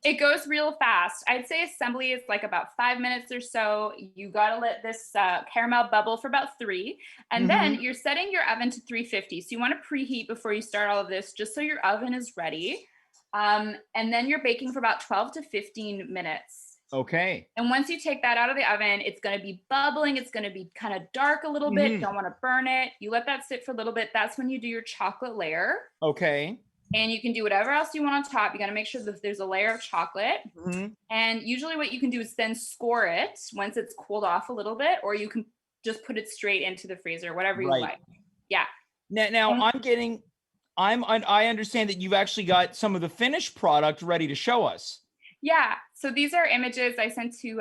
It goes real fast. I'd say assembly is like about 5 minutes or so. You got to let this caramel bubble for about 3. And then you're setting your oven to 350. So you want to preheat before you start all of this, just so your oven is ready. And then you're baking for about 12 to 15 minutes.
Okay.
And once you take that out of the oven, it's going to be bubbling. It's going to be kind of dark a little bit. Don't want to burn it. You let that sit for a little bit. That's when you do your chocolate layer.
Okay.
And you can do whatever else you want on top. You got to make sure that there's a layer of chocolate. And usually what you can do is then score it once it's cooled off a little bit, or you can just put it straight into the freezer, whatever you like. Yeah.
Now I understand that you've actually got some of the finished product ready to show us.
Yeah. So these are images I sent to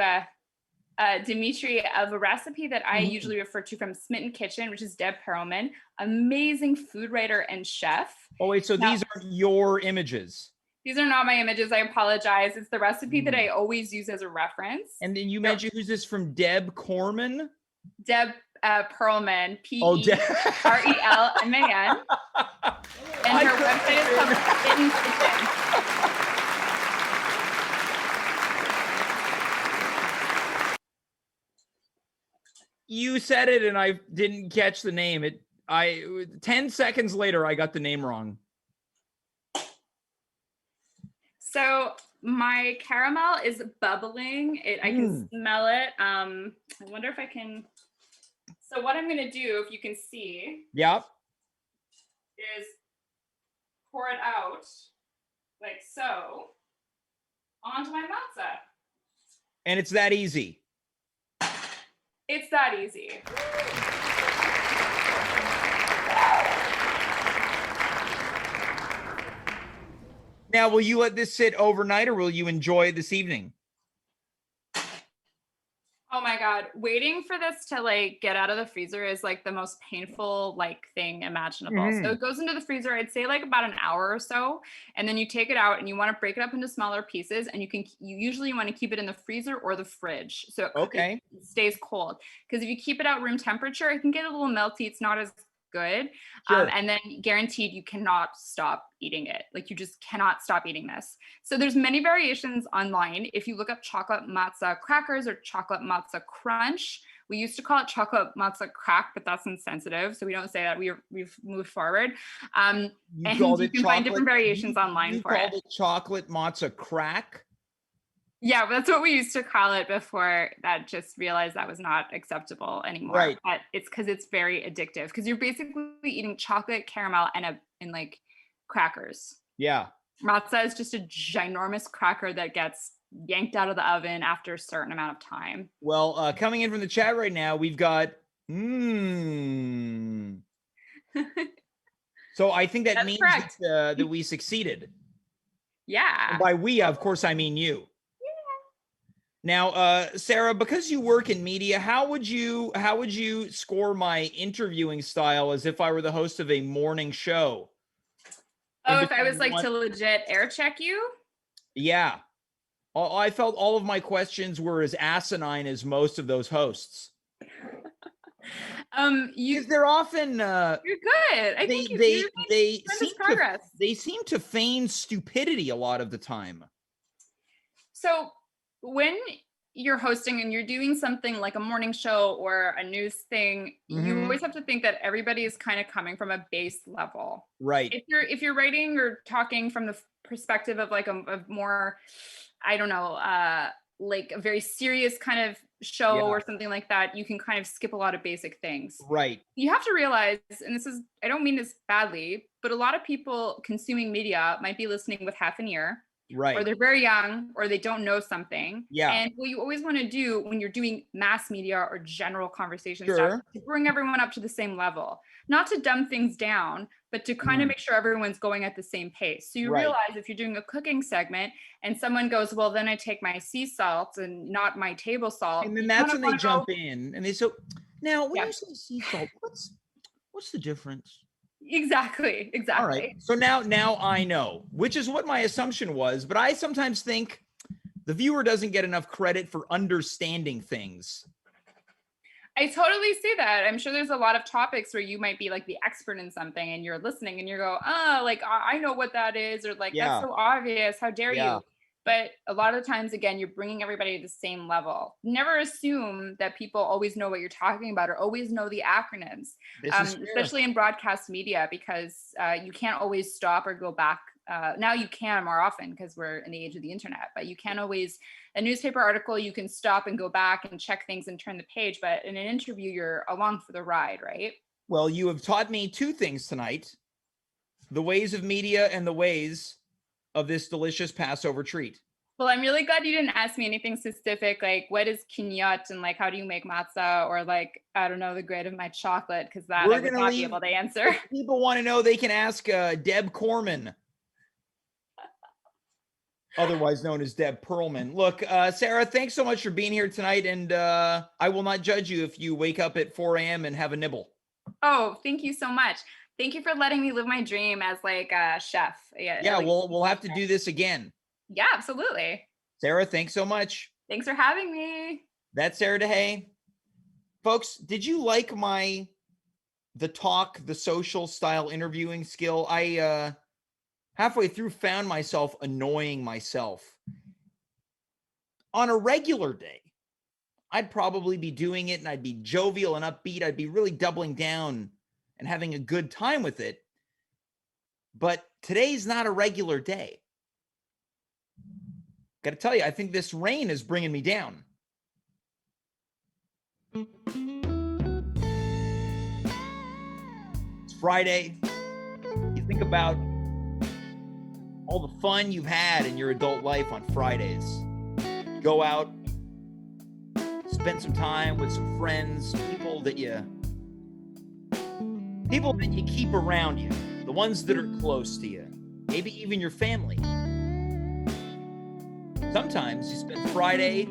Dimitri of a recipe that I usually refer to from Smitten Kitchen, which is Deb Perelman, amazing food writer and chef.
Oh, wait, so these are your images?
These are not my images. I apologize. It's the recipe that I always use as a reference.
And then you mentioned who's this from? Deb Corman?
Deb Perelman, Perelman. And her website is called Smitten Kitchen.
You said it and I didn't catch the name. 10 seconds later, I got the name wrong.
So my caramel is bubbling. I can smell it. I wonder if I can. So what I'm going to do, if you can see, is pour it out like so onto my matzah.
And it's that easy.
It's that easy.
Now, will you let this sit overnight, or will you enjoy it this evening?
Oh my God. Waiting for this to like get out of the freezer is like the most painful like thing imaginable. So it goes into the freezer, I'd say like about an hour or so. And then you take it out and you want to break it up into smaller pieces. And you usually want to keep it in the freezer or the fridge. So it stays cold. Because if you keep it out room temperature, it can get a little melty. It's not as good.
Sure.
And then guaranteed you cannot stop eating it. Like you just cannot stop eating this. So there's many variations online. If you look up chocolate matzah crackers or chocolate matzah crunch, we used to call it chocolate matzah crack, but that's insensitive. So we don't say that. We've moved forward. And you can find different variations online for it.
You called it chocolate matzah crack?
Yeah, that's what we used to call it before that just realized that was not acceptable anymore.
Right.
But it's because it's very addictive because you're basically eating chocolate, caramel, and like crackers.
Yeah.
Matzah is just a ginormous cracker that gets yanked out of the oven after a certain amount of time.
Well, coming in from the chat right now, we've got So I think that means that we succeeded.
Yeah.
And by we, of course, I mean you. Now, Sarah, because you work in media, how would you score my interviewing style as if I were the host of a morning show?
Oh, if I was like to legit air check you?
Yeah. I felt all of my questions were as asinine as most of those hosts. They're often
you're good. I think they
seem to feign stupidity a lot of the time.
So when you're hosting and you're doing something like a morning show or a news thing, you always have to think that everybody is kind of coming from a base level.
Right.
If you're writing or talking from the perspective of like a more, I don't know, like a very serious kind of show or something like that, you can kind of skip a lot of basic things.
Right.
You have to realize, and I don't mean this badly, but a lot of people consuming media might be listening with half an ear.
Right.
Or they're very young, or they don't know something.
Yeah.
And what you always want to do when you're doing mass media or general conversation stuff, to bring everyone up to the same level, not to dumb things down, but to kind of make sure everyone's going at the same pace. So you realize if you're doing a cooking segment and someone goes, well, then I take my sea salt and not my table salt.
And then that's when they jump in and they say, now when you say sea salt, what's the difference?
Exactly.
All right. So now I know, which is what my assumption was, but I sometimes think the viewer doesn't get enough credit for understanding things.
I totally see that. I'm sure there's a lot of topics where you might be like the expert in something and you're listening and you go, oh, like, I know what that is, or like, that's so obvious. How dare you? But a lot of times, again, you're bringing everybody to the same level. Never assume that people always know what you're talking about or always know the acronyms, especially in broadcast media, because you can't always stop or go back. Now you can more often because we're in the age of the internet, but you can't always, a newspaper article, you can stop and go back and check things and turn the page. But in an interview, you're along for the ride, right?
Well, you have taught me two things tonight: the ways of media and the ways of this delicious Passover treat.
Well, I'm really glad you didn't ask me anything specific, like what is kinyat and like how do you make matzah, or like, I don't know, the grade of my chocolate, because that I would not be able to answer.
If people want to know, they can ask Deb Corman, otherwise known as Deb Perlman. Look, Sarah, thanks so much for being here tonight, and I will not judge you if you wake up at 4 a.m. and have a nibble.
Oh, thank you so much. Thank you for letting me live my dream as like a chef.
Yeah, we'll have to do this again.
Yeah, absolutely.
Sarah, thanks so much.
Thanks for having me.
That's Sarah Deshaies. Folks, did you like the social style interviewing skill? I halfway through found myself annoying myself. On a regular day, I'd probably be doing it and I'd be jovial and upbeat. I'd be really doubling down and having a good time with it. But today's not a regular day. Got to tell you, I think this rain is bringing me down. It's Friday. You think about all the fun you've had in your adult life on Fridays. Go out, spend some time with some friends, people that you keep around you, the ones that are close to you, maybe even your family. Sometimes you spend Friday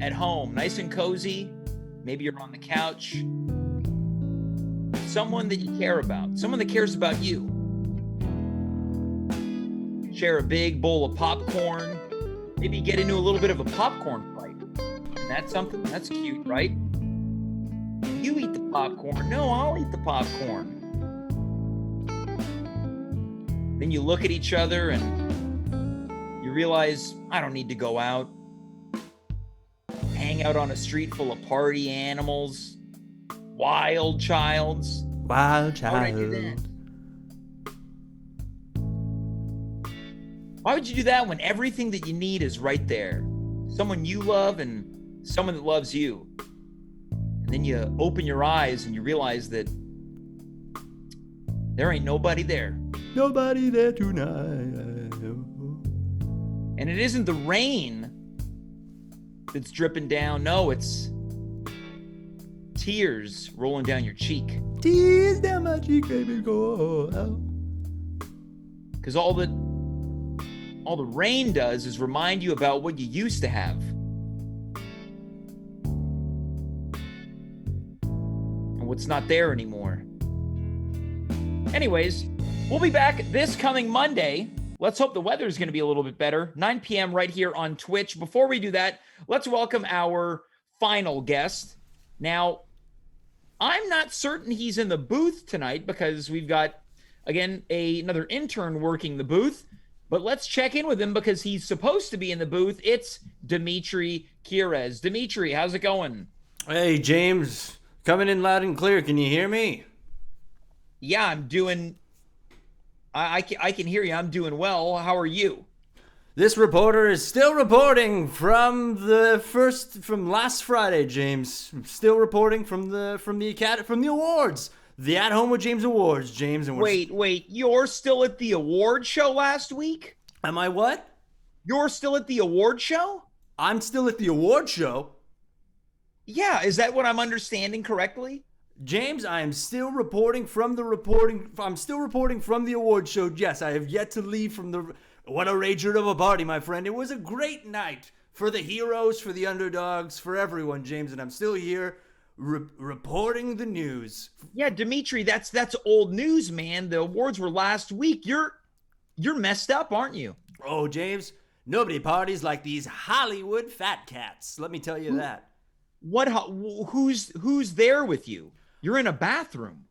at home, nice and cozy. Maybe you're on the couch. Someone that you care about, someone that cares about you. Share a big bowl of popcorn. Maybe you get into a little bit of a popcorn fight. And that's something that's cute, right? You eat the popcorn. No, I'll eat the popcorn. Then you look at each other and you realize, I don't need to go out. Hang out on a street full of party animals. Wild childs.
Wild child.
Why would I do that? Why would you do that when everything that you need is right there? Someone you love and someone that loves you. And then you open your eyes and you realize that there ain't nobody there.
Nobody there tonight.
And it isn't the rain that's dripping down. No, it's tears rolling down your cheek.
Tears down my cheek, baby, go out.
Because all the rain does is remind you about what you used to have. And what's not there anymore. Anyways, we'll be back this coming Monday. Let's hope the weather is going to be a little bit better. 9 p.m. right here on Twitch. Before we do that, let's welcome our final guest. Now, I'm not certain he's in the booth tonight because we've got, again, another intern working the booth. But let's check in with him because he's supposed to be in the booth. It's Dimitri Kyres. Dimitri, how's it going?
Hey, James. Coming in loud and clear. Can you hear me?
Yeah, I'm doing... I can hear you. I'm doing well. How are you?
This reporter is still reporting from last Friday, James. I'm still reporting from the awards. The At Home with James Awards, James. And
Wait, you're still at the award show last week?
Am I what?
You're still at the award show?
I'm still at the award show.
Yeah, is that what I'm understanding correctly?
James, I am still reporting from the award show. Yes, I have yet to leave from the... What a rager of a party, my friend. It was a great night for the heroes, for the underdogs, for everyone, James. And I'm still here reporting the news.
Yeah, Dimitri, that's old news, man. The awards were last week. You're messed up, aren't you?
Oh, James, nobody parties like these Hollywood fat cats. Let me tell you that.
Who's there with you? You're in a bathroom.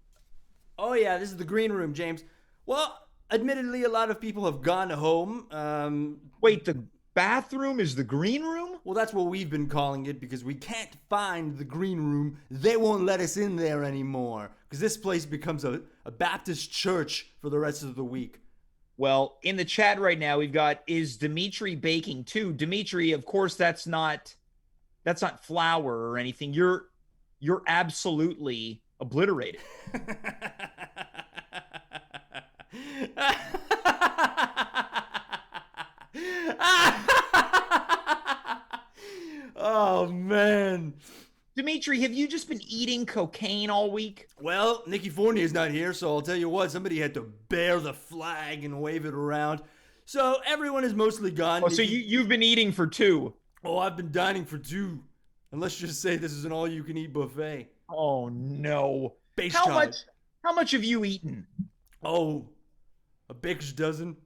Oh, yeah, this is the green room, James. Well, admittedly, a lot of people have gone home.
Wait, the bathroom is the green room?
Well, that's what we've been calling it because we can't find the green room. They won't let us in there anymore because this place becomes a Baptist church for the rest of the week.
Well, in the chat right now, we've got, is Dimitri baking too? Dimitri, of course, that's not flour or anything. You're absolutely obliterated.
Oh, man.
Dimitri, have you just been eating cocaine all week?
Well, Nikki Fournier's not here, so I'll tell you what, somebody had to bear the flag and wave it around. So everyone is mostly gone.
Oh, so you've been eating for two.
Oh, I've been dining for two. And let's just say this is an all-you-can-eat buffet.
Oh, no.
Base
How
time.
much have you eaten?
Oh, a baker's dozen.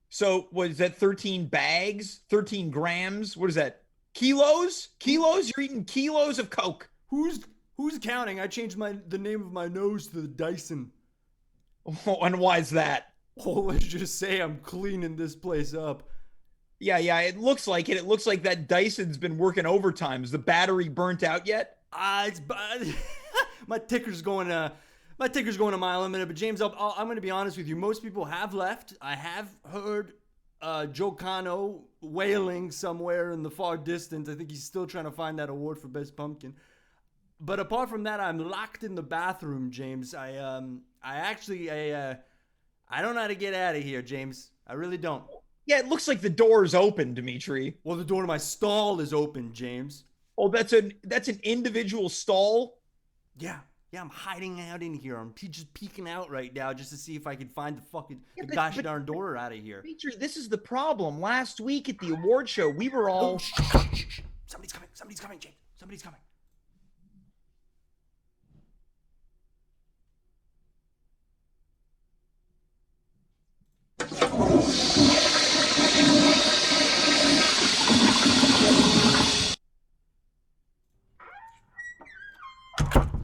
So, what is that, 13 bags? 13 grams? What is that? Kilos? Kilos? You're eating kilos of Coke.
Who's counting? I changed the name of my nose to the Dyson.
Oh, and why is that?
Oh, let's just say I'm cleaning this place up.
Yeah, it looks like it. It looks like that Dyson's been working overtime. Is the battery burnt out yet?
My ticker's going a mile a minute. But James, I'm going to be honest with you. Most people have left. I have heard Joe Cano wailing somewhere in the far distance. I think he's still trying to find that award for Best Pumpkin. But apart from that, I'm locked in the bathroom, James. I don't know how to get out of here, James. I really don't.
Yeah, it looks like the door's open, Dimitri.
Well, the door to my stall is open, James.
Oh, that's an individual stall?
Yeah. Yeah, I'm hiding out in here. I'm just peeking out right now just to see if I can find the gosh darn door out of here.
Dimitri, this is the problem. Last week at the award show, we were all...
Oh, shh. Somebody's coming, James. Somebody's coming.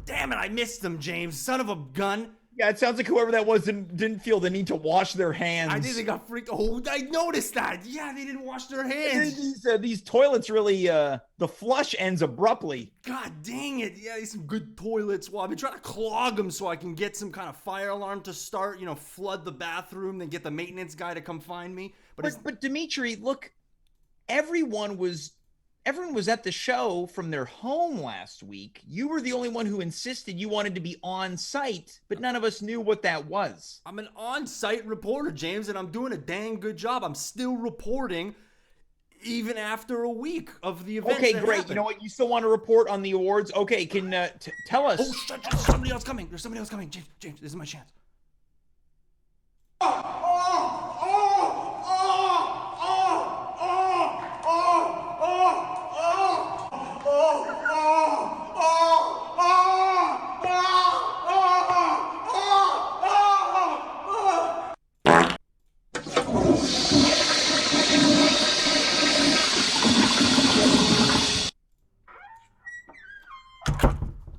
Damn it, I missed them, James. Son of a gun.
Yeah, it sounds like whoever that was didn't feel the need to wash their hands.
I think they got freaked. Oh, I noticed that. Yeah, they didn't wash their hands.
These toilets really, the flush ends abruptly.
God dang it. Yeah, these some good toilets. Well, I've been trying to clog them so I can get some kind of fire alarm to start, flood the bathroom, then get the maintenance guy to come find me.
But Dimitri, look, everyone was at the show from their home last week. You were the only one who insisted you wanted to be on site, but none of us knew what that was.
I'm an on-site reporter, James, and I'm doing a dang good job. I'm still reporting even after a week of the event.
Okay, great.
Happened.
You know what? You still want to report on the awards? Okay, can tell us.
Oh, shit, there's somebody else coming. James, this is my chance.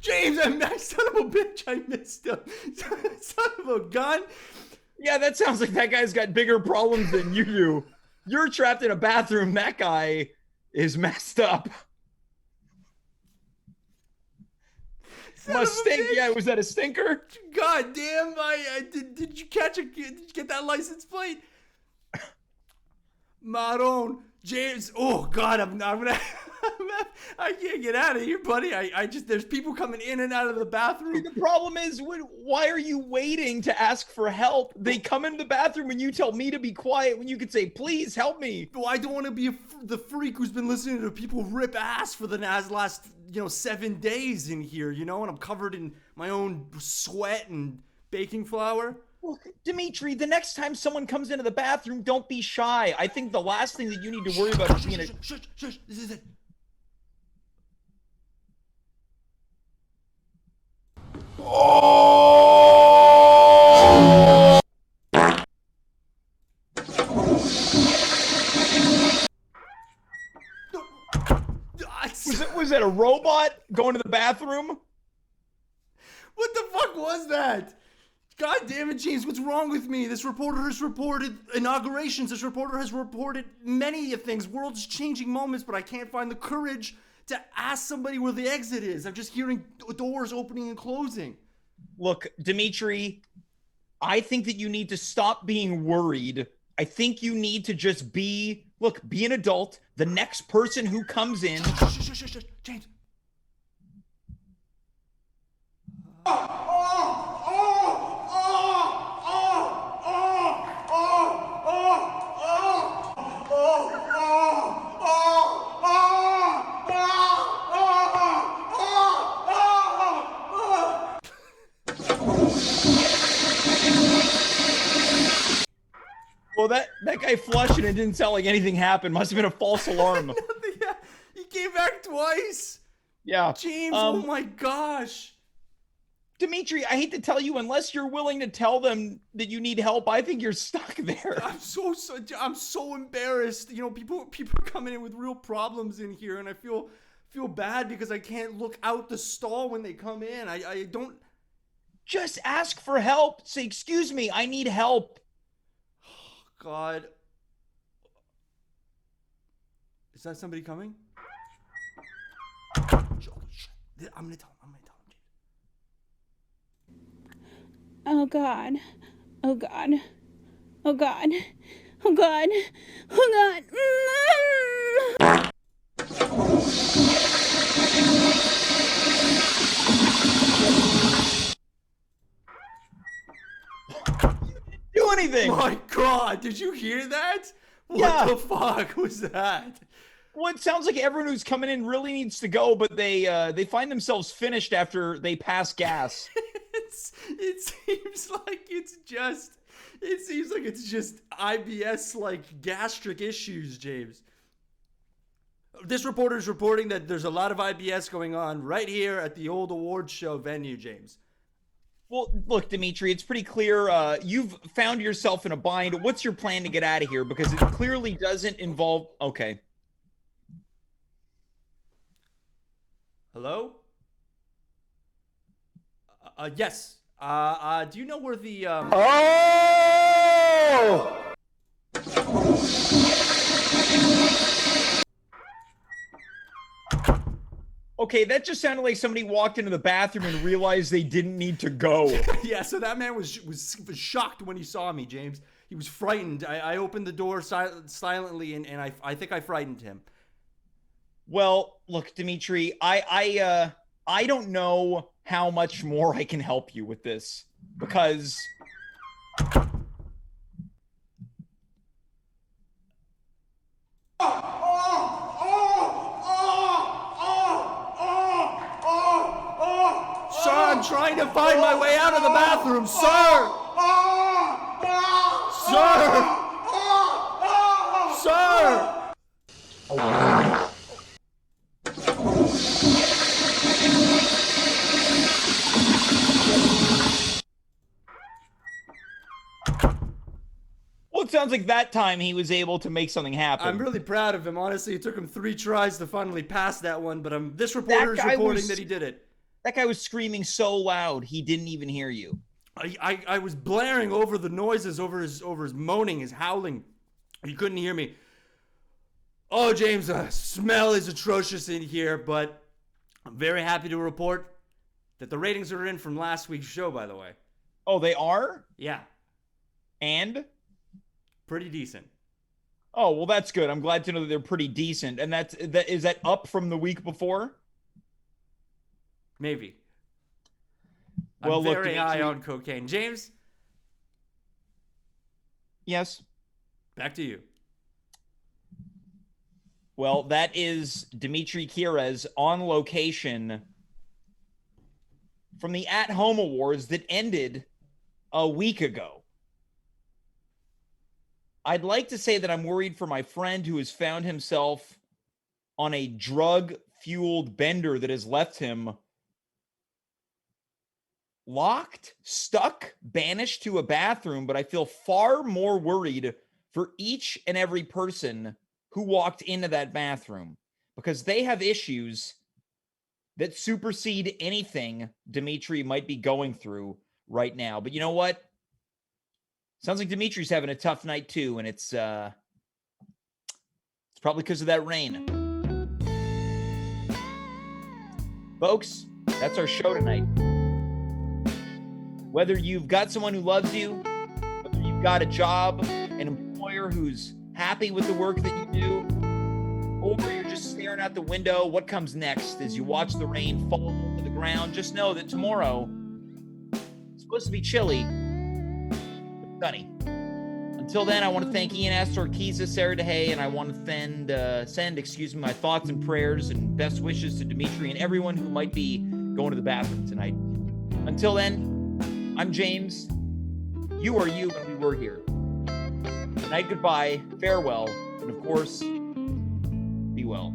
James, son of a bitch, I missed him. Son of a gun.
Yeah, that sounds like that guy's got bigger problems than you do. You're trapped in a bathroom. That guy is messed up. Must stink. Yeah, was that a stinker?
God damn! Did you did you get that license plate? Maron, James. Oh God, I'm gonna. I can't get out of here, buddy. There's people coming in and out of the bathroom.
The problem is, why are you waiting to ask for help? They come into the bathroom and you tell me to be quiet when you could say, please help me.
Well, I don't want to be the freak who's been listening to people rip ass for the last 7 days in here, and I'm covered in my own sweat and baking flour.
Look, Dimitri, the next time someone comes into the bathroom, don't be shy. I think the last thing that you need to worry about is being
Shush. This is it.
Was that a robot going to the bathroom?
What the fuck was that? God damn it, James, what's wrong with me? This reporter has reported inaugurations. This reporter has reported many things, world's changing moments, but I can't find the courage to ask somebody where the exit is. I'm just hearing doors opening and closing.
Look, Dimitri, I think that you need to stop being worried. I think you need to just be an adult. The next person who comes in.
Shush, James.
Well, that guy flushed and it didn't sound like anything happened. Must have been a false alarm.
Yeah, he came back twice.
Yeah.
James, oh my gosh.
Dimitri, I hate to tell you, unless you're willing to tell them that you need help, I think you're stuck there.
I'm so embarrassed. People are coming in with real problems in here, and I feel bad because I can't look out the stall when they come in. I don't.
Just ask for help. Say, excuse me, I need help.
God. Is that somebody coming? I'm gonna tell him.
Oh God. Oh God. Oh God. Oh God. Oh God.
Do anything.
My God, did you hear that? What
Yeah.
the fuck was that?
Well, it sounds like everyone who's coming in really needs to go, but they find themselves finished after they pass gas.
It seems like it's just IBS like gastric issues, James. This reporter is reporting that there's a lot of IBS going on right here at the old awards show venue, James.
Well, look, Dimitri, it's pretty clear you've found yourself in a bind. What's your plan to get out of here? Because it clearly doesn't involve... Okay.
Hello? Yes. Do you know where the... Oh!
Okay, that just sounded like somebody walked into the bathroom and realized they didn't need to go.
Yeah, so that man was shocked when he saw me, James. He was frightened. I opened the door silently, and I think I frightened him.
Well, look, Dimitri, I don't know how much more I can help you with this, because...
Sir, I'm trying to find my way out of the bathroom, sir! Sir!
Well, it sounds like that time he was able to make something happen.
I'm really proud of him. Honestly, it took him 3 tries to finally pass that one, but this reporter is reporting that he did it.
That guy was screaming so loud, he didn't even hear you.
I was blaring over the noises, over his moaning, his howling. He couldn't hear me. Oh, James, the smell is atrocious in here, but I'm very happy to report that the ratings are in from last week's show, by the way.
Oh, they are?
Yeah.
And?
Pretty decent.
Oh, well, that's good. I'm glad to know that they're pretty decent. And is that up from the week before?
Maybe.
Well,
I'm
look,
very
Dimitri,
high on cocaine. James?
Yes?
Back to you.
Well, that is Dimitri Kyres on location from the At Home Awards that ended a week ago. I'd like to say that I'm worried for my friend who has found himself on a drug-fueled bender that has left him locked, stuck, banished to a bathroom, but I feel far more worried for each and every person who walked into that bathroom, because they have issues that supersede anything Dimitri might be going through right now. But you know what? Sounds like Dimitri's having a tough night too, and it's probably because of that rain. Folks, that's our show tonight. Whether you've got someone who loves you, whether you've got a job, an employer who's happy with the work that you do, or you're just staring out the window, what comes next as you watch the rain fall to the ground, just know that tomorrow it's supposed to be chilly, but sunny. Until then, I want to thank Ian Astorquiza, Sarah Deshaies, and I want to send my thoughts and prayers and best wishes to Dimitri and everyone who might be going to the bathroom tonight. Until then, I'm James. You are you, and we were here. Good night, goodbye, farewell, and of course, be well.